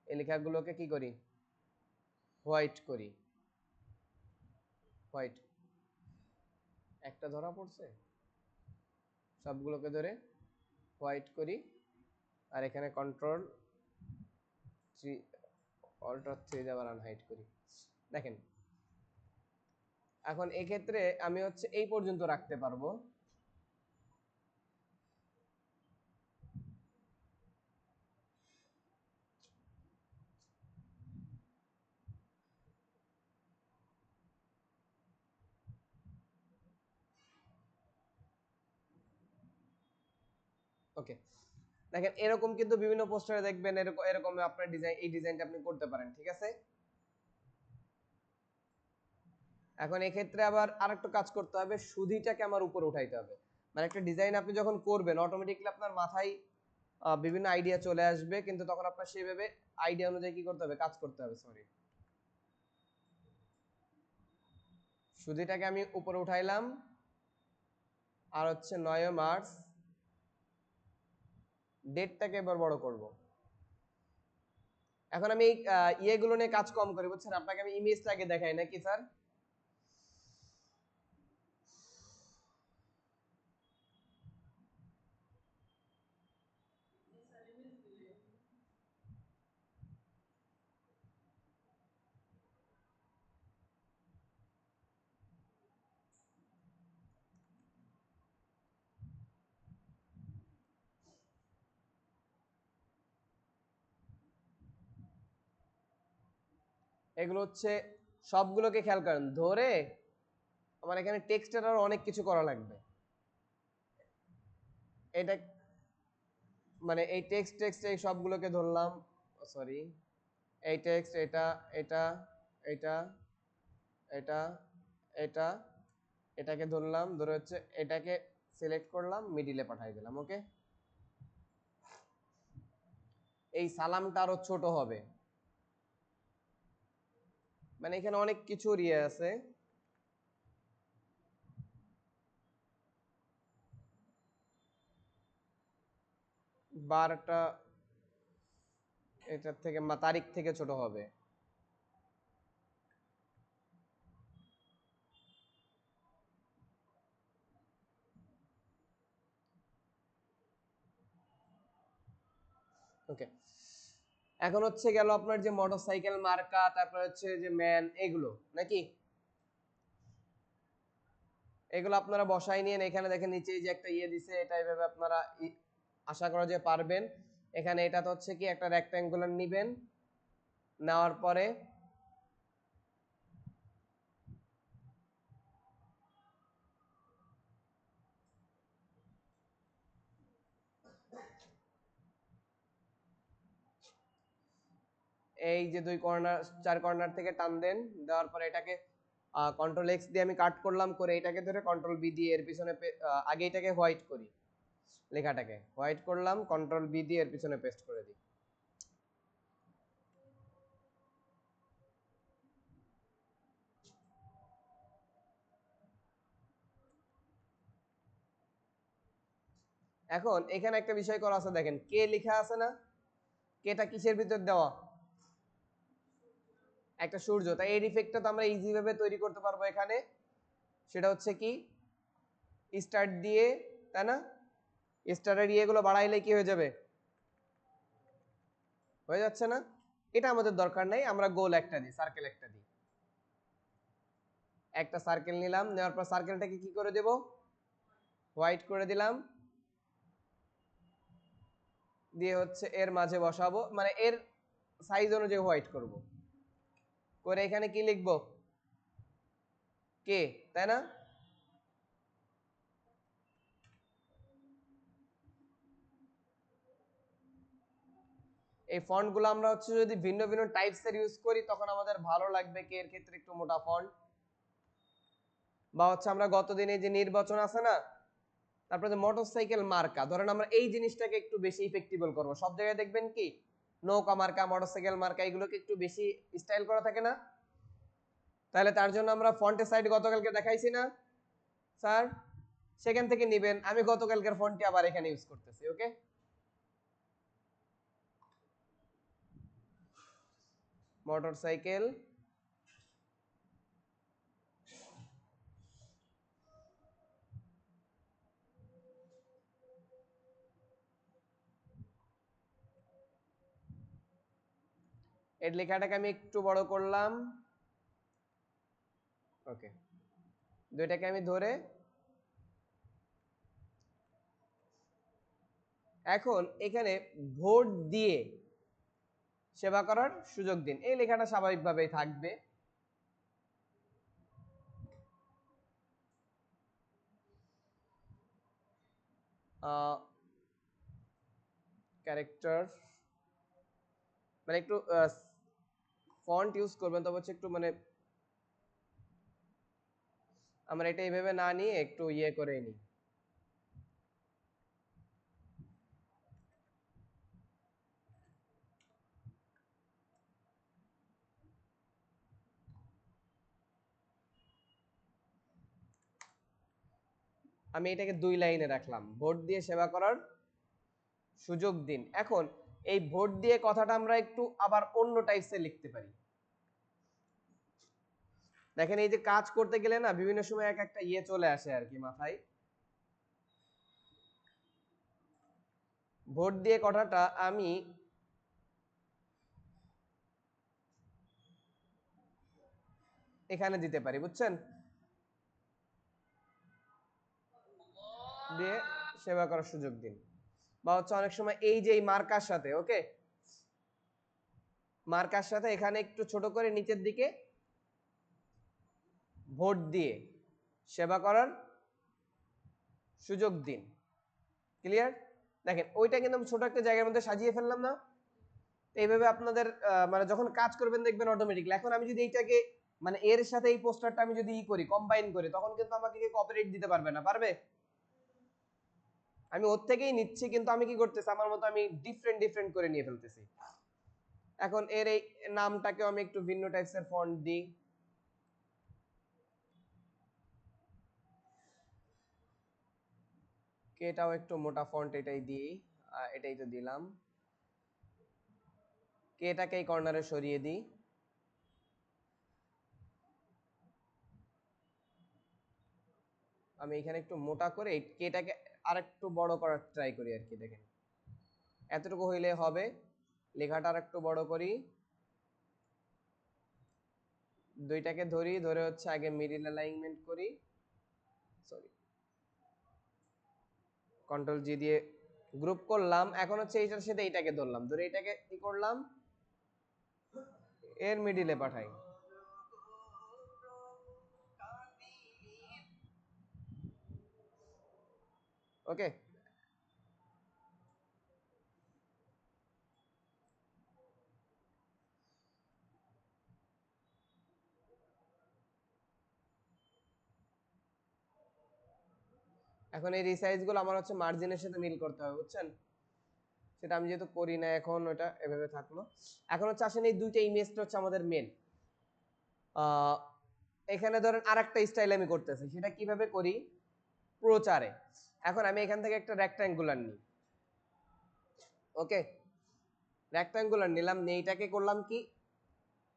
এই লেখাগুলোকে কি করি, হোয়াইট করি। হোয়াইট একটা ধরা পড়ছে, সবগুলোকে ধরে হোয়াইট করি, আর এখানে কন্ট্রোল 3 অল্টার 3 দিয়ে আবার আনহাইড করি। দেখেন এখন এক্ষেত্রে আমি হচ্ছে এই পর্যন্ত রাখতে পারবো। ওকে, দেখেন এরকম কিন্তু বিভিন্ন পোস্টারে দেখবেন এরকম এরকম আপনার ডিজাইন, এই ডিজাইনটা আপনি করতে পারেন, ঠিক আছে। এখন এক্ষেত্রে আবার আরেকটু কাজ করতে হবে, সুধিটাকে আমার উপরে উঠাইতে হবে। মানে একটা ডিজাইন আপনি যখন করবেন অটোমেটিকলি আপনার মাথায় বিভিন্ন আইডিয়া চলে আসবে, কিন্তু তখন আপনার সেইভাবে আইডিয়া অনুযায়ী কি করতে হবে, কাজ করতে হবে। সরি, সুধিটাকে আমি উপরে উঠাইলাম, আর হচ্ছে 9 মার্চ ডেটটাকে এবার বড় করব। এখন আমি ইয়েগুলো নিয়ে কাজ কম করি, বুঝছেন, আপনাকে আমি ইমেজটাকে দেখাই নাকি স্যার। এগুলো হচ্ছে সবগুলোকে খেয়াল করেন, ধরে আমার এখানে টেক্সটের আরো অনেক কিছু করা লাগবে। এটা মানে এই টেক্সট টেক্সট এই সবগুলোকে ধরলাম, সরি, এই টেক্সট, এটা এটা এটা এটা এটা এটাকে ধরলাম, ধরে হচ্ছে এটাকে সিলেক্ট করলাম, মিডিলে পাঠিয়ে দিলাম। ওকে, এই সালামটা আরো ছোট হবে, মানে এখানে অনেক কিছু ইয়ে আছে। বারটা এটার থেকে তারিখ থেকে ছোট হবে। ওকে, এখন হচ্ছে গেল আপনার যে মোটরসাইকেল মার্কা, তারপর হচ্ছে যে ম্যান, এগুলো নাকি এগুলো আপনারা বসাই নিয়ে এখানে দেখেন নিচে যে একটা ইয়ে দিছে, এটা এইভাবে আপনারা আশা করা যে পারবেন। এখানে এটা তো হচ্ছে কি একটা রেক্ট্যাঙ্গুলার নিবেন, নেওয়ার পরে এই যে দুই কর্নার, চার কর্নার থেকে টান দেন, দেওয়ার পরে এটাকে কন্ট্রোল এক্স দিয়ে আমি কাট করলাম, করে এটাকে ধরে কন্ট্রোল বি দিয়ে এর পিছনে আগে এটাকে হোয়াইট করি, লেখাটাকে হোয়াইট করলাম, কন্ট্রোল বি দিয়ে এর পিছনে পেস্ট করে দিই। এখন এখানে একটা বিষয় করা আছে, দেখেন কে লেখা আছে না, কেটা কিসের ভিতর দেওয়া, একটা সূর্য। তাই এই ইফেক্টটা তো আমরা ইজি ভাবে তৈরি করতে পারবো এখানে, সেটা হচ্ছে কি স্টার্ট দিয়ে, তাই না, স্টারের ইয়েগুলো বাড়াইলে কি হয়ে যাবে, হয়ে যাচ্ছে না। এটা আমাদের দরকার নাই, আমরা গোল একটা দিই, সার্কেল একটা দিই, একটা সার্কেল নিলাম, নেওয়ার পর সার্কেলটাকে কি করে দেব, হোয়াইট করে দিলাম, দিয়ে হচ্ছে এর মাঝে বসাবো, মানে এর সাইজ অনুযায়ী হোয়াইট করব, করে এখানে কি লিখবো, কে, তাই না। এই ফন্ট গুলো আমরা হচ্ছে যদি ভিন্ন ভিন্ন টাইপস এর ইউজ করি তখন আমাদের ভালো লাগবে, কে এর ক্ষেত্রে একটু মোটা ফন্ট, বা হচ্ছে আমরা গতদিনে যে নির্বাচন আছে না, তারপরে যে মোটরসাইকেল মার্কা, ধরেন আমরা এই জিনিসটাকে একটু বেশি ইফেক্টিবল করব, সব জায়গায় দেখবেন কি নৌকা মার্কা, মোটরসাইকেল মার্কা এগুলোকে একটু বেশি স্টাইল করা থাকে না? তাহলে তার জন্য আমরা ফন্টের সাইড গতকালকে দেখাইছি না স্যার, সেখান থেকে নেবেন। আমি গতকালকের ফন্টটি আবার এখানে ইউজ করতেছি। ওকে, মোটরসাইকেল এর লেখাটাকে আমি একটু বড় করলাম। ওকে, দুইটাকে আমি ধরে এখন এখানে ভোট দিয়ে সেবা করার সুযোগ দিন, এই লেখাটা স্বাভাবিকভাবেই থাকবে। ক্যারেক্টার মানে একটু ফন্ট ইউজ করবেন, তবে হচ্ছে একটু মানে আমরা এটা এইভাবে না নিয়ে একটু ইয়ে করে নিই। আমি এটাকে 2 লাইনে রাখলাম, ভোট দিয়ে সেবা করার সুযোগ দিন। এখন এই ভোট দিয়ে কথাটা আমরা একটু আবার অন্য টাইপসে লিখতে পারি। দেখেন এই যে কাজ করতে গেলে না বিভিন্ন সময় এক একটা ইয়ে চলে আসে আর কি মাথায়। ভোট দিয়ে কথাটা আমি এখানে দিতে পারি, বুঝছেন? দিয়ে সেবা করার সুযোগ দিন। বা হচ্ছে অনেক সময় এই যে এই মার্কার সাথে, ওকে, মার্কার সাথে এখানে একটু ছোট করে নিচের দিকে ভোট দিয়ে সেবা করার সুযোগ দিন। ক্লিয়ার? দেখেন ওইটা কিন্তু আমি ছোট একটা জায়গার মধ্যে সাজিয়ে ফেললাম না? এইভাবে আপনাদের মানে যখন কাজ করবেন দেখবেন অটোমেটিকলি। এখন আমি যদি এইটাকে মানে এর সাথে এই পোস্টারটা আমি যদি ই করি, কম্বাইন করি, তখন কিন্তু আমাকে কেউ কপিরাইট দিতে পারবে না, পারবে? আমি ওর থেকেই নিচ্ছি, কিন্তু আমি কি করতেছি আমার মতো আমি ডিফারেন্ট ডিফারেন্ট করে নিয়ে ফেলতেছি। এখন এর এই নামটাকেও আমি একটু ভিন্ন টাইপসের ফন্ট দিই। এটাও একটু মোটা ফন্ট, এটাই দিই, এটাই তো দিলাম। এটাকে এই কর্নারে সরিয়ে দিই। আমি এখানে একটু মোটা করে এটাকে আরেকটু বড় করার ট্রাই করি আর কি। দেখেন এতটুকু হইলে হবে। লেখাটা আরেকটু বড় করি, দুইটাকে ধরি, ধরে হচ্ছে আগে মিডিল অ্যালাইনমেন্ট করি, সরি কন্ট্রোল জি দিয়ে গ্রুপ করলাম। এখন হচ্ছে এইটার সাথে এইটাকে ধরলাম, ধরে এটাকে কি করলাম এর মিডিলে পাঠাই। ওকে, এখন এই রিসাইজ গুলো আমার হচ্ছে মার্জিনের সাথে মিল করতে হবে, বুঝছেন? সেটা আমি যেহেতু করি না এখন, ওটা এভাবে থাকলো। এখন হচ্ছে আসেন এই দুইটা ইমেজটা হচ্ছে আমাদের মেন। এখানে ধরেন আরেকটা স্টাইল আমি করতেছি, সেটা কিভাবে করি প্রচারে। এখন আমি এখান থেকে একটা রেক্ট্যাঙ্গুলার নিই। ওকে, রেক্ট্যাঙ্গুলার নিলাম, নিয়ে এইটাকে করলাম কি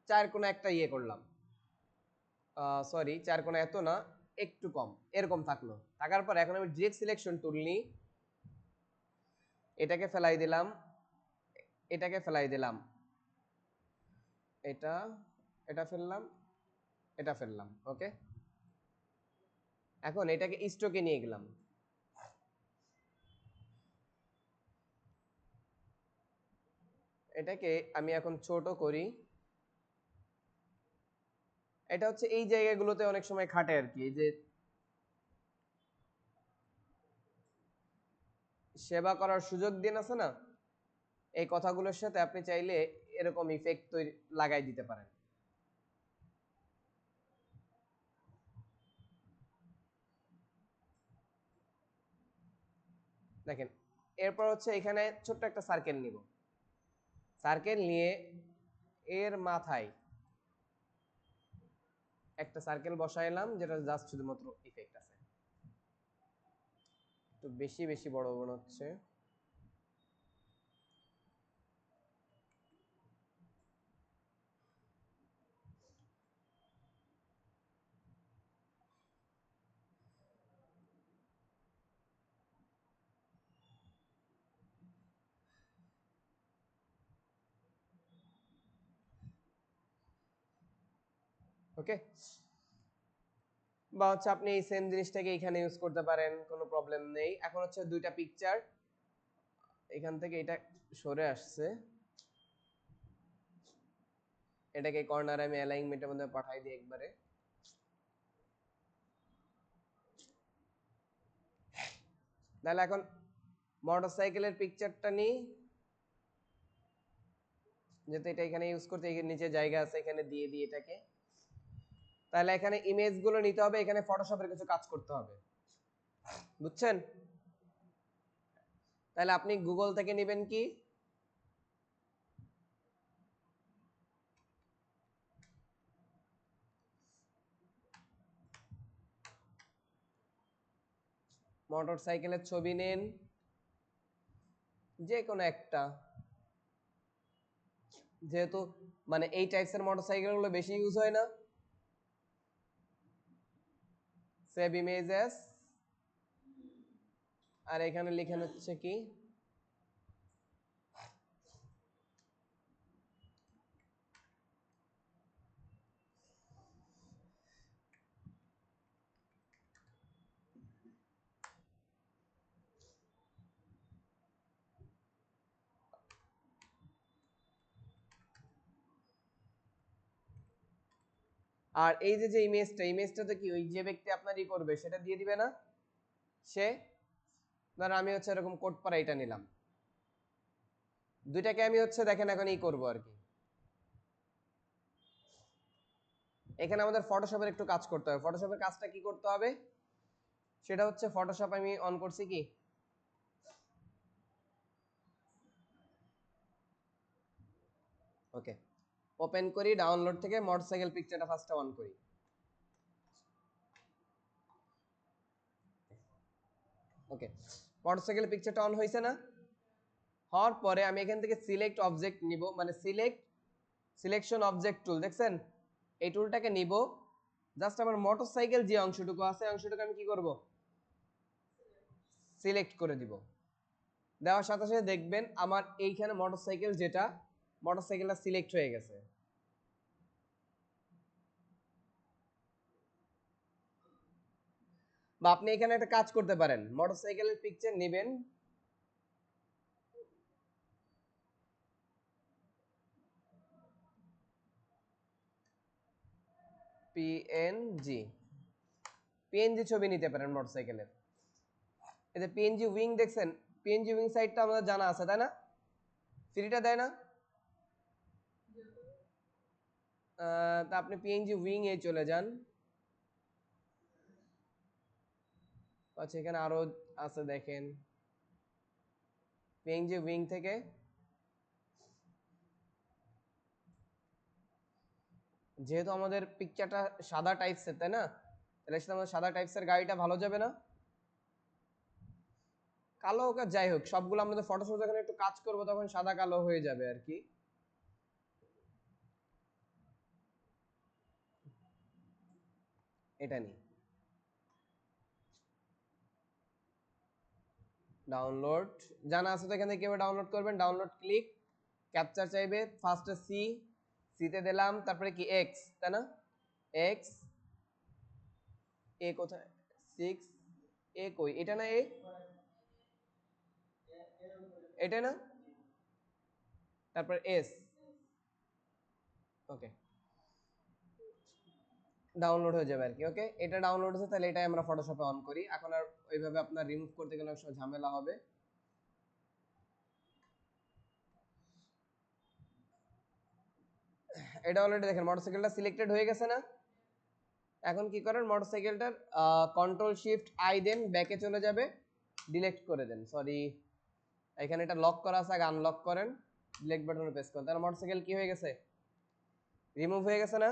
চার কোণা একটা ইয়ে করলাম, সরি চার কোণা এত না, একটু কম, এরকম থাকলো। থাকার পর এখন আমি ডিরেক্ট সিলেকশন টুল নিই, এটাকে ফেলাই দিলাম, এটাকে ফেলাই দিলাম, এটা এটা ফেললাম, এটা ফেললাম। ওকে, এখন এটাকে স্ট্রোকে নিয়ে গেলাম। এটাকে আমি এখন ছোট করি। এটা হচ্ছে এই জায়গাগুলোতে অনেক সময় খাটে আর কি, যে সেবা করার সুযোগ দিন আছে না, এই কথাগুলোর সাথে আপনি চাইলে এরকম ইফেক্ট তৈরি লাগাই দিতে পারেন। দেখেন এরপর হচ্ছে এখানে ছোট্ট একটা সার্কেল নিব, সার্কেল নিয়ে এর মাথায় একটা সার্কেল বসাইলাম যেটা জাস্ট শুধুমাত্র ইফেক্ট আছে। একটু বেশি বেশি বড় মনে হচ্ছে। ওকে, বা হচ্ছে আপনি এই সেম জিনিসটাকে এখানে ইউজ করতে পারেন, কোনো প্রবলেম নেই। এখন হচ্ছে দুইটা পিকচার, এখান থেকে এটা সরে আসছে, এটাকে কর্নারে আমি অ্যালাইনমেন্টের মধ্যে পাঠাই দিই একবারে। তাহলে এখন মোটরসাইকেলের পিকচারটা নিই, যেহেতু এটা এখানে ইউজ করতে নিচে জায়গা আছে, এখানে দিয়ে দিই এটাকে। তাহলে এখানে ইমেজগুলো নিতে হবে, এখানে ফটোশপের কিছু কাজ করতে হবে, বুঝছেন? তাহলে আপনি গুগল থেকে নেবেন কি, মোটরসাইকেলের ছবি নেন যে কোনো একটা, যেহেতু মানে এই টাইপসের মোটরসাইকেলগুলো বেশি ইউজ হয় না। সেভ ইমেজ অ্যাজ, আর এখানে লিখেন হচ্ছে কি আর এই যে ইমেজটাতে কি ওই যে ব্যক্তি আপনার ই করবে সেটা দিয়ে দিবে না সে। ধর আমি হচ্ছে এরকম কোট পারা এটা নিলাম, দুইটাকে আমি হচ্ছে দেখেন এখন ই করবো আর কি। এখানে আমাদের ফটোশপের একটু কাজ করতে হবে। ফটোশপের কাজটা কি করতে হবে সেটা হচ্ছে, ফটোশপ আমি অন করছি কি, ওকে, ওপেন করি ডাউনলোড থেকে মোটরসাইকেল পিকচারটা ফার্স্ট অন করি। ওকে, মোটরসাইকেল পিকচারটা অন হয়েছে না? হওয়ার পরে আমি এখান থেকে সিলেক্ট অবজেক্ট নিব, মানে সিলেকশন অবজেক্ট টুল দেখছেন, এই টুলটাকে নিব। জাস্ট আমার মোটরসাইকেল যে অংশটুকু আছে অংশটুকু আমি কি করব, সিলেক্ট করে দিব। দেওয়ার সাথে সাথে দেখবেন আমার এইখানে মোটরসাইকেল যেটা, মোটরসাইকেলটা সিলেক্ট হয়ে গেছে। বা আপনি এখানে একটা কাজ করতে পারেন, মোটরসাইকেলের পিকচার নেবেন, পিএনজি পিএনজি ছবি নিতে পারেন মোটরসাইকেলের। এই যে পিএনজি উইং দেখছেন, পিএনজি উইং সাইটটা আমাদের জানা আছে তাই না, ফ্রিটা দেয় না? তা আপনি পিএনজি উইং এ চলে যান, আচ্ছা এখানে আরো আছে দেখেন, পিএনজি উইং থেকে যেহেতু আমাদের পিকচারটা সাদা টাইপসের তাই না, তাহলে সেটা আমাদের সাদা টাইপসের গাড়িটা ভালো যাবে না, কালো হোক আর যাই হোক সবগুলো আমাদের ফটোশপ যখন একটু কাজ করবো তখন সাদা কালো হয়ে যাবে আর কি। এটা নিয়ে ডাউনলোড জানা আছে তো, এখান থেকে কিভাবে ডাউনলোড করবেন, ডাউনলোড ক্লিক, ক্যাপচার চাইবে, ফার্স্টে সিতে দিলাম, তারপরে কি এক্স তাই না, এক্স, এ কোথায়, 6, এ কই, এটা না, এটা না, তারপর এস, ওকে, ডাউনলোড হয়ে যাবে আর কি। ওকে, এটা ডাউনলোড হয়েছে, তাহলে এটাই আমরা ফটোশপে অন করি। এখন আর ওইভাবে আপনার রিমুভ করতে গেলে অনেক সময় ঝামেলা হবে। এটা অলরেডি দেখেন মোটরসাইকেলটা সিলেক্টেড হয়ে গেছে না। এখন কি করেন, মোটরসাইকেলটার কন্ট্রোল শিফট আই দেন, ব্যাকে চলে যাবে, ডিলিট করে দেন, সরি এখানে এটা লক করা আছে, আগে আনলক করেন, ডিলিট বাটনে প্রেস করেন, তাহলে মোটরসাইকেল কি হয়ে গেছে, রিমুভ হয়ে গেছে না।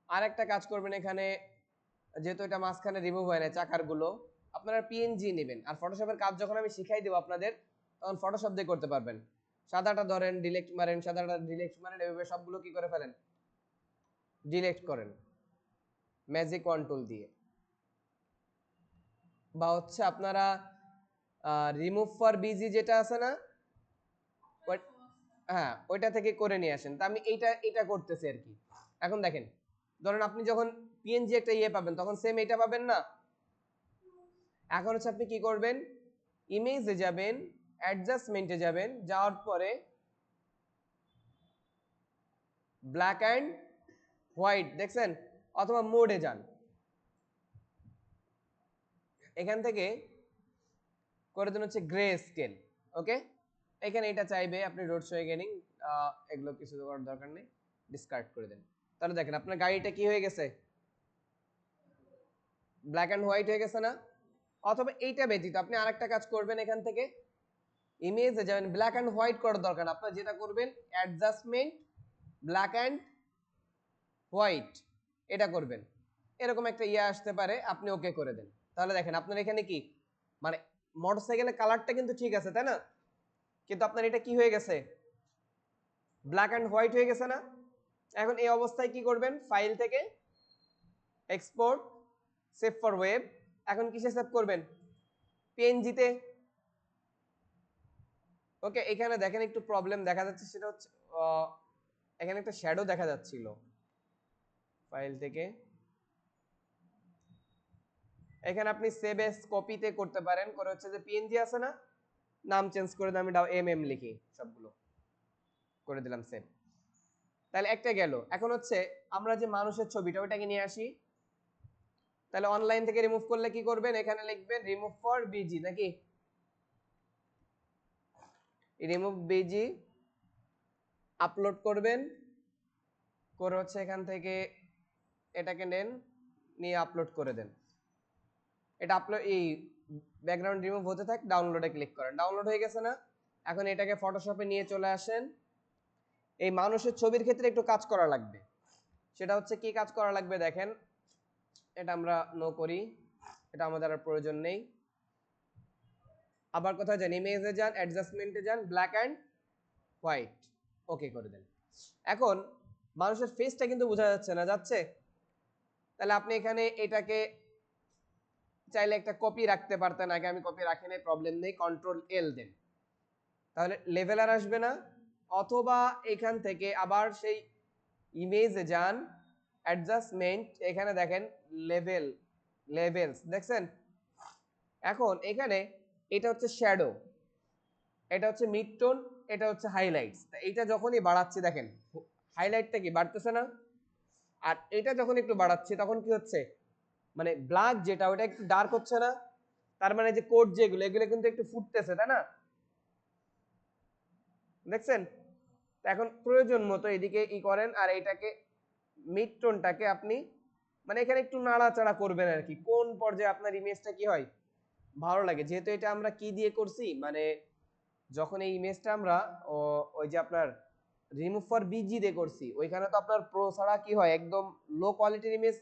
আর একটা কাজ করবেন, এখানে যেহেতু এটা মাঝখানে রিমুভ হয় না চাকার গুলো, আপনারা পিএনজি নেবেন, আর ফটোশপের কাজ যখন আমি শিখাই দেবো আপনাদের তখন ফটোশপ দিয়ে করতে পারবেন। সাদাটা ধরেন ডিলিট মারেন, সাদাটা ডিলিট মারেন, এভাবে সবগুলো কি করে ফেলেন, ডিলিট করেন ম্যাজিক ওয়ান টুল দিয়ে। বা হচ্ছে আপনারা রিমুভ ফর বিজি যেটা আছে না, হ্যাঁ ওইটা থেকে করে নিয়ে আসেন। তা আমি এইটা করতেছি আর কি। এখন দেখেন, ধরেন আপনি যখন পিএনজি একটা ইয়ে পাবেন তখন সেম এটা পাবেন না। এখন হচ্ছে আপনি কি করবেন, ইমেজে যাবেন, অ্যাডজাস্টমেন্টে যাবেন, যাওয়ার পরে ব্ল্যাক অ্যান্ড হোয়াইট দেখছেন, অথবা মোডে যান, এখান থেকে করে দেন হচ্ছে গ্রে স্কেল। ওকে, এখানে এটা চাইবে আপনি রোড শো এগেনিং, এগুলো কিছু করার দরকার নেই, ডিসকার্ড করে দেন। তাহলে দেখেন আপনার গাড়িটা কি হয়ে গেছে, ব্ল্যাক অ্যান্ড হোয়াইট হয়ে গেছে না। অথবা এইটা ব্যতীত আপনি আরেকটা কাজ করবেন, এখান থেকে ইমেজে যাবেন, ব্ল্যাক অ্যান্ড হোয়াইট করার দরকার, আপনার যেটা করবেন অ্যাডজাস্টমেন্ট ব্ল্যাক অ্যান্ড হোয়াইট, এটা করবেন, এরকম একটা ইয়ে আসতে পারে, আপনি ওকে করে দেন। তাহলে দেখেন আপনার এখানে কি মানে মোটরসাইকেলের কালারটা কিন্তু ঠিক আছে তাই না, কিন্তু আপনার এটা কি হয়ে গেছে, ব্ল্যাক অ্যান্ড হোয়াইট হয়ে গেছে না। এখন এই অবস্থায় কি করবেন, ফাইল থেকে এক্সপোর্ট, সেভ ফর ওয়েব, এখন কিসে সেভ করবেন, পিএনজিতে। ওকে, এখানে দেখেন একটু প্রবলেম দেখা যাচ্ছে, সেটা হচ্ছে এখানে একটা শ্যাডো দেখা যাচ্ছিল, ফাইল থেকে এখানে আপনি সেভ এস কপিতে করতে পারেন, করে হচ্ছে যে পিএনজি আছে না, নাম চেঞ্জ করে দিয়ে আমি এমএম লিখি, সবগুলো করে দিলাম সেভ। তাহলে একটা গেল। এখন হচ্ছে আমরা যে মানুষের ছবিটা ওইটাকে নিয়ে আসি, তাহলে অনলাইন থেকে রিমুভ করলে কি করবেন, এখানে লিখবেন রিমুভ ফর বিজি, নাকি রিমুভ বিজি, আপলোড করবেন, করে হচ্ছে এখান থেকে এটাকে নেন, নিয়ে আপলোড করে দেন। এটা আপলোড, এই ব্যাকগ্রাউন্ড রিমুভ হতে থাক, ডাউনলোডে ক্লিক করেন, ডাউনলোড হয়ে গেছে না। এখন এটাকে ফটোশপে নিয়ে চলে আসেন। এই মানুষের ছবির ক্ষেত্রে একটু কাজ করা লাগবে, সেটা হচ্ছে কি কাজ করা লাগবে দেখেন, এটা আমরা নো করি, এটা আমাদের আর প্রয়োজন নেই। আবার কোথায় যান, ইমেজে যান, অ্যাডজাস্টমেন্টে যান, ব্ল্যাক অ্যান্ড হোয়াইট, ওকে করে দেন। এখন মানুষের ফেসটা কিন্তু বোঝা যাচ্ছে না, যাচ্ছে। তাহলে আপনি এখানে এটাকে চাইলে একটা কপি রাখতে পারতেন, আগে আমি কপি রাখি নাই, প্রবলেম নেই, কন্ট্রোল এল দেন, তাহলে লেভেল আর আসবে না। অথবা এখান থেকে আবার সেই ইমেজে যান, অ্যাডজাস্টমেন্ট, এখানে দেখেন লেভেল, লেভেলস দেখছেন। এখন এখানে এটা হচ্ছে শ্যাডো, এটা হচ্ছে মিড টোন, এটা হচ্ছে হাইলাইটস। এইটা যখনই বাড়াচ্ছি দেখেন হাইলাইটটা কি বাড়তেছে না, আর এটা যখন একটু বাড়াচ্ছি তখন কি হচ্ছে, মানে ব্ল্যাক যেটা ওটা একটু ডার্ক হচ্ছে না, তার মানে যে কোড যেগুলো এগুলো কিন্তু একটু ফুটতেছে তাই না, দেখছেন। এখন প্রয়োজন মতো এদিকে ই করেন, আর এইটাকে মিড টোনটাকে আপনি মানে এখানে একটু নাড়াচাড়া করবেন আর কি, কোন পর্যায়ে আপনার ইমেজটা কি হয় ভালো লাগে। যেহেতু এটা আমরা কি দিয়ে করছি, মানে যখন এই ইমেজটা আমরা ওই যে আপনার রিমুভ ফর বিজি দিয়ে করছি, ওইখানে তো আপনার প্রো ছাড়া কি হয়, একদম লো কোয়ালিটির ইমেজ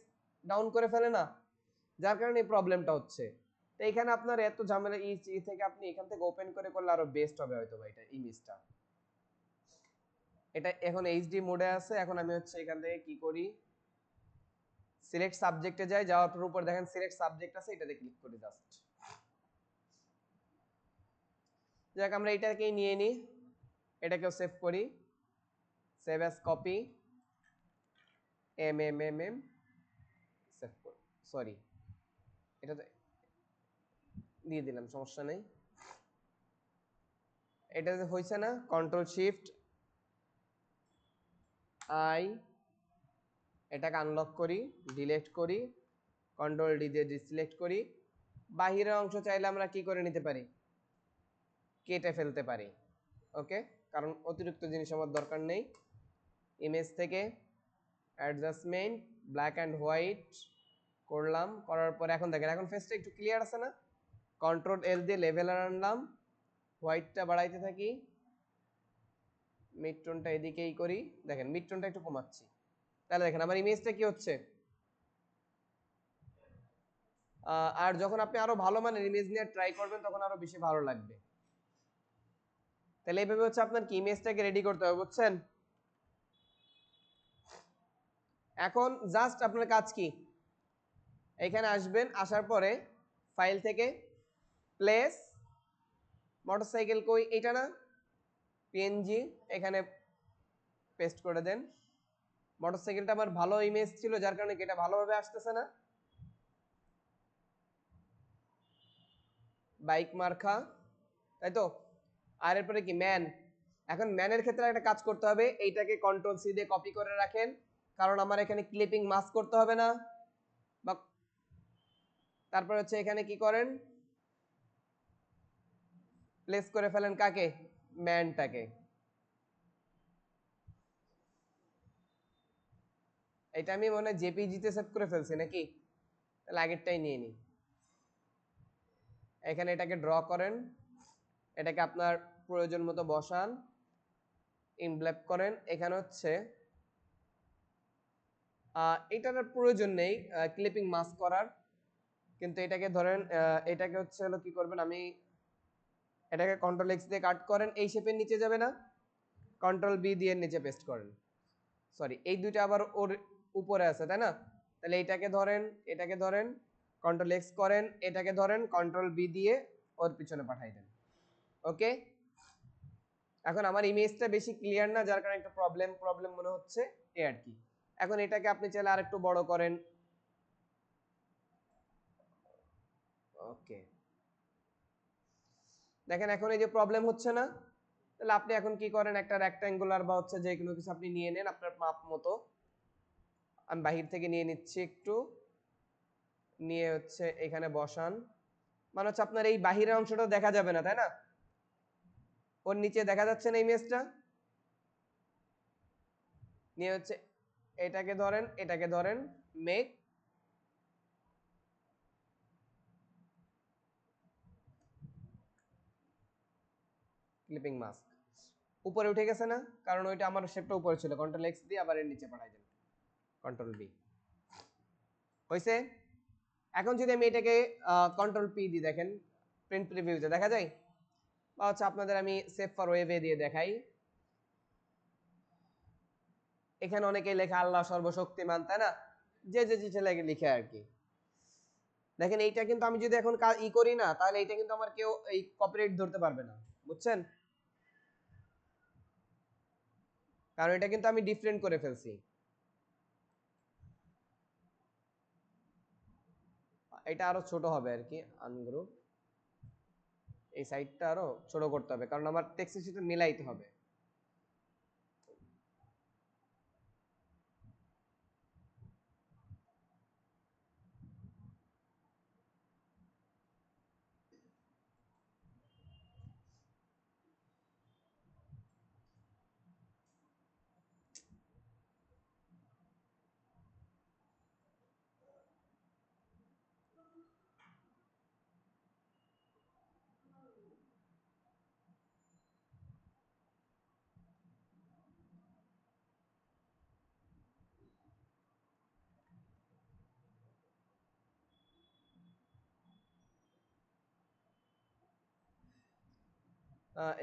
ডাউন করে ফেলে না, যার কারণে এই প্রবলেমটা হচ্ছে। তো এখানে আপনার এত ঝামেলা ই থেকে আপনি এখান থেকে ওপেন করে করলে আরো বেস্ট হবে হয়তো বা এটা ইমেজটা। এটা এখন এইচডি মোডে আছে। এখন আমি হচ্ছে এখান থেকে কি করি, সিলেক্ট সাবজেক্টে যাই, যাওয়ার পর উপর দেখেন সিলেক্ট সাবজেক্ট আছে, এটাতে ক্লিক করি জাস্ট। যাক আমরা এটাকেই নিয়ে নিই, এটাকেও সেভ করি, সেভ অ্যাজ কপি, এম সেভ করি, সরি এটা তো দিয়ে দিলাম, সমস্যা নেই। এটা যে হয়েছে না, কন্ট্রোল শিফট আই, এটাকে আনলক করি, ডিলিট করি, কন্ট্রোল ডি দিয়ে ডিসিলেক্ট করি। বাহিরের অংশ চাইলে আমরা কি করে নিতে পারি, কেটে ফেলতে পারি। ওকে, কারণ অতিরিক্ত জিনিস আমার দরকার নেই। ইমেজ থেকে অ্যাডজাস্টমেন্ট ব্ল্যাক অ্যান্ড হোয়াইট করলাম, করার পরে এখন দেখেন এখন ফেসটা একটু ক্লিয়ার আছে না, কন্ট্রোল এল দিয়ে লেভেলার আনলাম, হোয়াইটটা বাড়াইতে থাকি, মিড টোনটা এদিকেই করি, দেখেন মিড টোনটা একটু কমাচ্ছি, তাহলে দেখেন আমার ইমেজটা কি হচ্ছে। আর যখন আপনি আরো ভালো মানের ইমেজ নিয়ে ট্রাই করবেন তখন আরো বেশি ভালো লাগবে। তাহলে এইভাবে হচ্ছে আপনার কি ইমেজটাকে রেডি করতে হবে, বুঝছেন? এখন জাস্ট আপনার কাজ কি, এখানে আসবেন, আসার পরে ফাইল থেকে প্লেস মোটরসাইকেল, কই এটা না, পিএনজি এখানে পেস্ট করে দেন। মোটরসাইকেলটা আমার ভালো ইমেজ ছিল যার কারণে এটা ভালোভাবে আসতেছে না। বাইক মার্কা, তাই তো। আর এরপরে কি ম্যান, এখন ম্যানের ক্ষেত্রে একটা কাজ করতে হবে, এইটাকে কন্ট্রোল সি দিয়ে কপি করে রাখেন, কারণ আমার এখানে ক্লিপিং মাস্ক করতে হবে না। বা তারপর হচ্ছে এখানে কি করেন, প্লেস করে ফেলেন কাকে, ম্যানটাকে। এটা আমি মনে হয় জেপিজিতে সেভ করে ফেলছি নাকি, তাহলে আগেরটাই নিয়ে নিই। এখানে এটাকে ড্র করেন, এটাকে আপনার প্রয়োজন মতো বসান, ইনব্ল্যাপ করেন। এখানে হচ্ছে এটার প্রয়োজন নেই ক্লিপিং মাস্ক করার, কিন্তু এটাকে ধরেন এটাকে হচ্ছে হলো কি করবেন, আমি এটাকে কন্ট্রোল এক্স দিয়ে কাট করেন, এই শেপের নিচে যাবে না, কন্ট্রোল বি দিয়ে নিচে পেস্ট করেন। সরি, এই দুইটা আবার ওর উপরে আছে তাই না, তাহলে এটাকে ধরেন, এটাকে ধরেন, কন্ট্রোল এক্স করেন, এটাকে ধরেন, কন্ট্রোল বি দিয়ে ওর পিছনে পাঠাই দেন। ওকে, এখন আমার ইমেজটা বেশি ক্লিয়ার না, যার কারণে একটা প্রবলেম মনে হচ্ছে, এই আর কি। এখন এটাকে আপনি চাইলে আরেকটু বড় করেন। ওকে, দেখেন এখন এই যে প্রবলেম হচ্ছে না, তাহলে আপনি এখন কি করেন, একটা রেক্টাঙ্গুলার বা হচ্ছে যে কোনো কিছু আপনি নিয়ে নেন আপনার মাপ মতো। আমি বাহির থেকে নিয়ে নিচ্ছি একটু, নিয়ে হচ্ছে এখানে বসান, মানে হচ্ছে আপনার এই বাহিরের অংশটা দেখা যাবে না তাই না, ওর নিচে দেখা যাচ্ছে না ইমেজটা। নিয়ে হচ্ছে এটাকে ধরেন, এটাকে ধরেন, মেক ক্লিপিং মাস্ক, উপরে উঠে গেছে না, কারণ ওইটা আমার শেপটা উপরে ছিল, কন্ট্রোল এক্স দিয়ে আবার এর নিচে পাঠাই দেন, কন্ট্রোল বি, হয়েছে। এখন যদি আমি এটাকে কন্ট্রোল পি দিই, দেখেন প্রিন্ট প্রিভিউতে দেখা যায়, বা হচ্ছে আপনাদের আমি সেভ ফর ওয়েবে দিয়ে দেখাই, এখানে অনেকেই লেখা আল্লাহ সর্বশক্তিমান তাই না, যে যে চিঠি লেগে লিখে আর কি। দেখেন এইটা কিন্তু আমি যদি এখন ই করি না, তাহলে এইটা কিন্তু আমার কেউ এই কপিরাইট ধরতে পারবে না, বুঝছেন, কারণ এটা কিন্তু আমি ডিফারেন্ট করে ফেলছি। এটা আরো ছোট হবে আর কি, আনগ্রুপ, এই সাইডটা আরো ছোট করতে হবে, কারণ আমার টেক্সটের সাথে মিলাইতে হবে।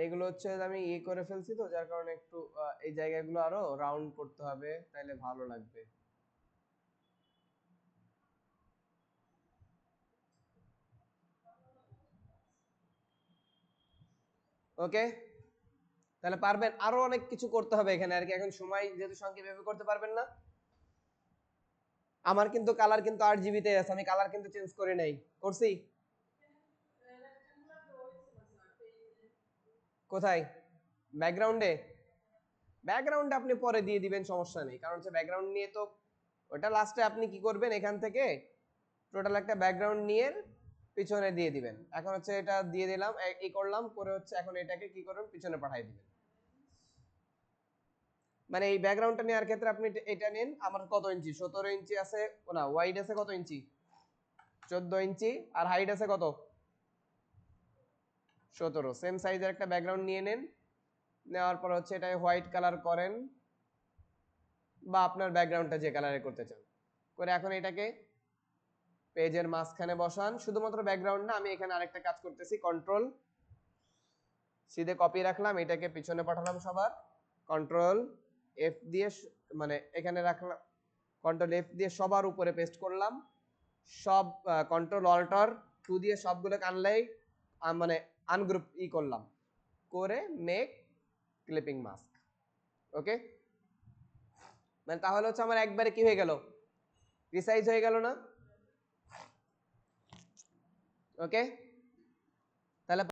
এগুলো হচ্ছে আমি ইয়ে করে ফেলছি তো, যার কারণে একটু এই জায়গাগুলো আরো রাউন্ড করতে হবে, তাইলে ভালো লাগবে। ওকে, তাহলে পারবেন, আরো অনেক কিছু করতে হবে এখানে আর কি, এখন সময় যেহেতু সংক্ষেপে এভাবে করতে পারবেন না। আমার কিন্তু কালার কিন্তু 8 GB তে আছে, আমি কালার কিন্তু চেঞ্জ করে নাই, করছি কোথায়, ব্যাকগ্রাউন্ডে, ব্যাকগ্রাউন্ডে আপনি পরে দিয়ে দিবেন, সমস্যা নেই, কারণ হচ্ছে ব্যাকগ্রাউন্ড নিয়ে তো ওটা লাস্টে আপনি কি করবেন, এখান থেকে টোটাল একটা ব্যাকগ্রাউন্ড নিয়ে পিছনে দিয়ে দিবেন। এখন হচ্ছে এটা দিয়ে দিলাম, এই করলাম করে হচ্ছে এখন এটাকে কি করবেন, পিছনে পাঠিয়ে দিবেন। মানে এই ব্যাকগ্রাউন্ডটা নেওয়ার ক্ষেত্রে আপনি এটা নিন, আমার কত ইঞ্চি, 17 ইঞ্চি আছে, না ওয়াইড আছে কত ইঞ্চি, 14 ইঞ্চি, আর হাইট আছে কত 17 সেম সাইজের একটা ব্যাকগ্রাউন্ড নিয়ে নেন, নেওয়ার পর হচ্ছে এটাকে হোয়াইট কালার করেন বা আপনার ব্যাকগ্রাউন্ডটা যে কালারে করতে চান করে এখন এটাকে পেজের মাঝখানে বসান। শুধুমাত্র ব্যাকগ্রাউন্ড না, আমি এখানে আরেকটা কাজ করতেছি, কন্ট্রোল সিধে কপি রাখলাম, এটাকে পিছনে পাঠালাম সবার, কন্ট্রোল এফ দিয়ে মানে এখানে রাখলাম, কন্ট্রোল এফ দিয়ে সবার উপরে পেস্ট করলাম, সব কন্ট্রোল অল্টার 2 দিয়ে সবগুলোকে আনলাই মানে আনগ্রুপ করলাম করে মেক ক্লিপিং মাস্ক। ওকে, মানে তাহলে হচ্ছে আমার একবারে কি হয়ে গেল, রিসাইজ হয়ে গেল না? ওকে, তাহলে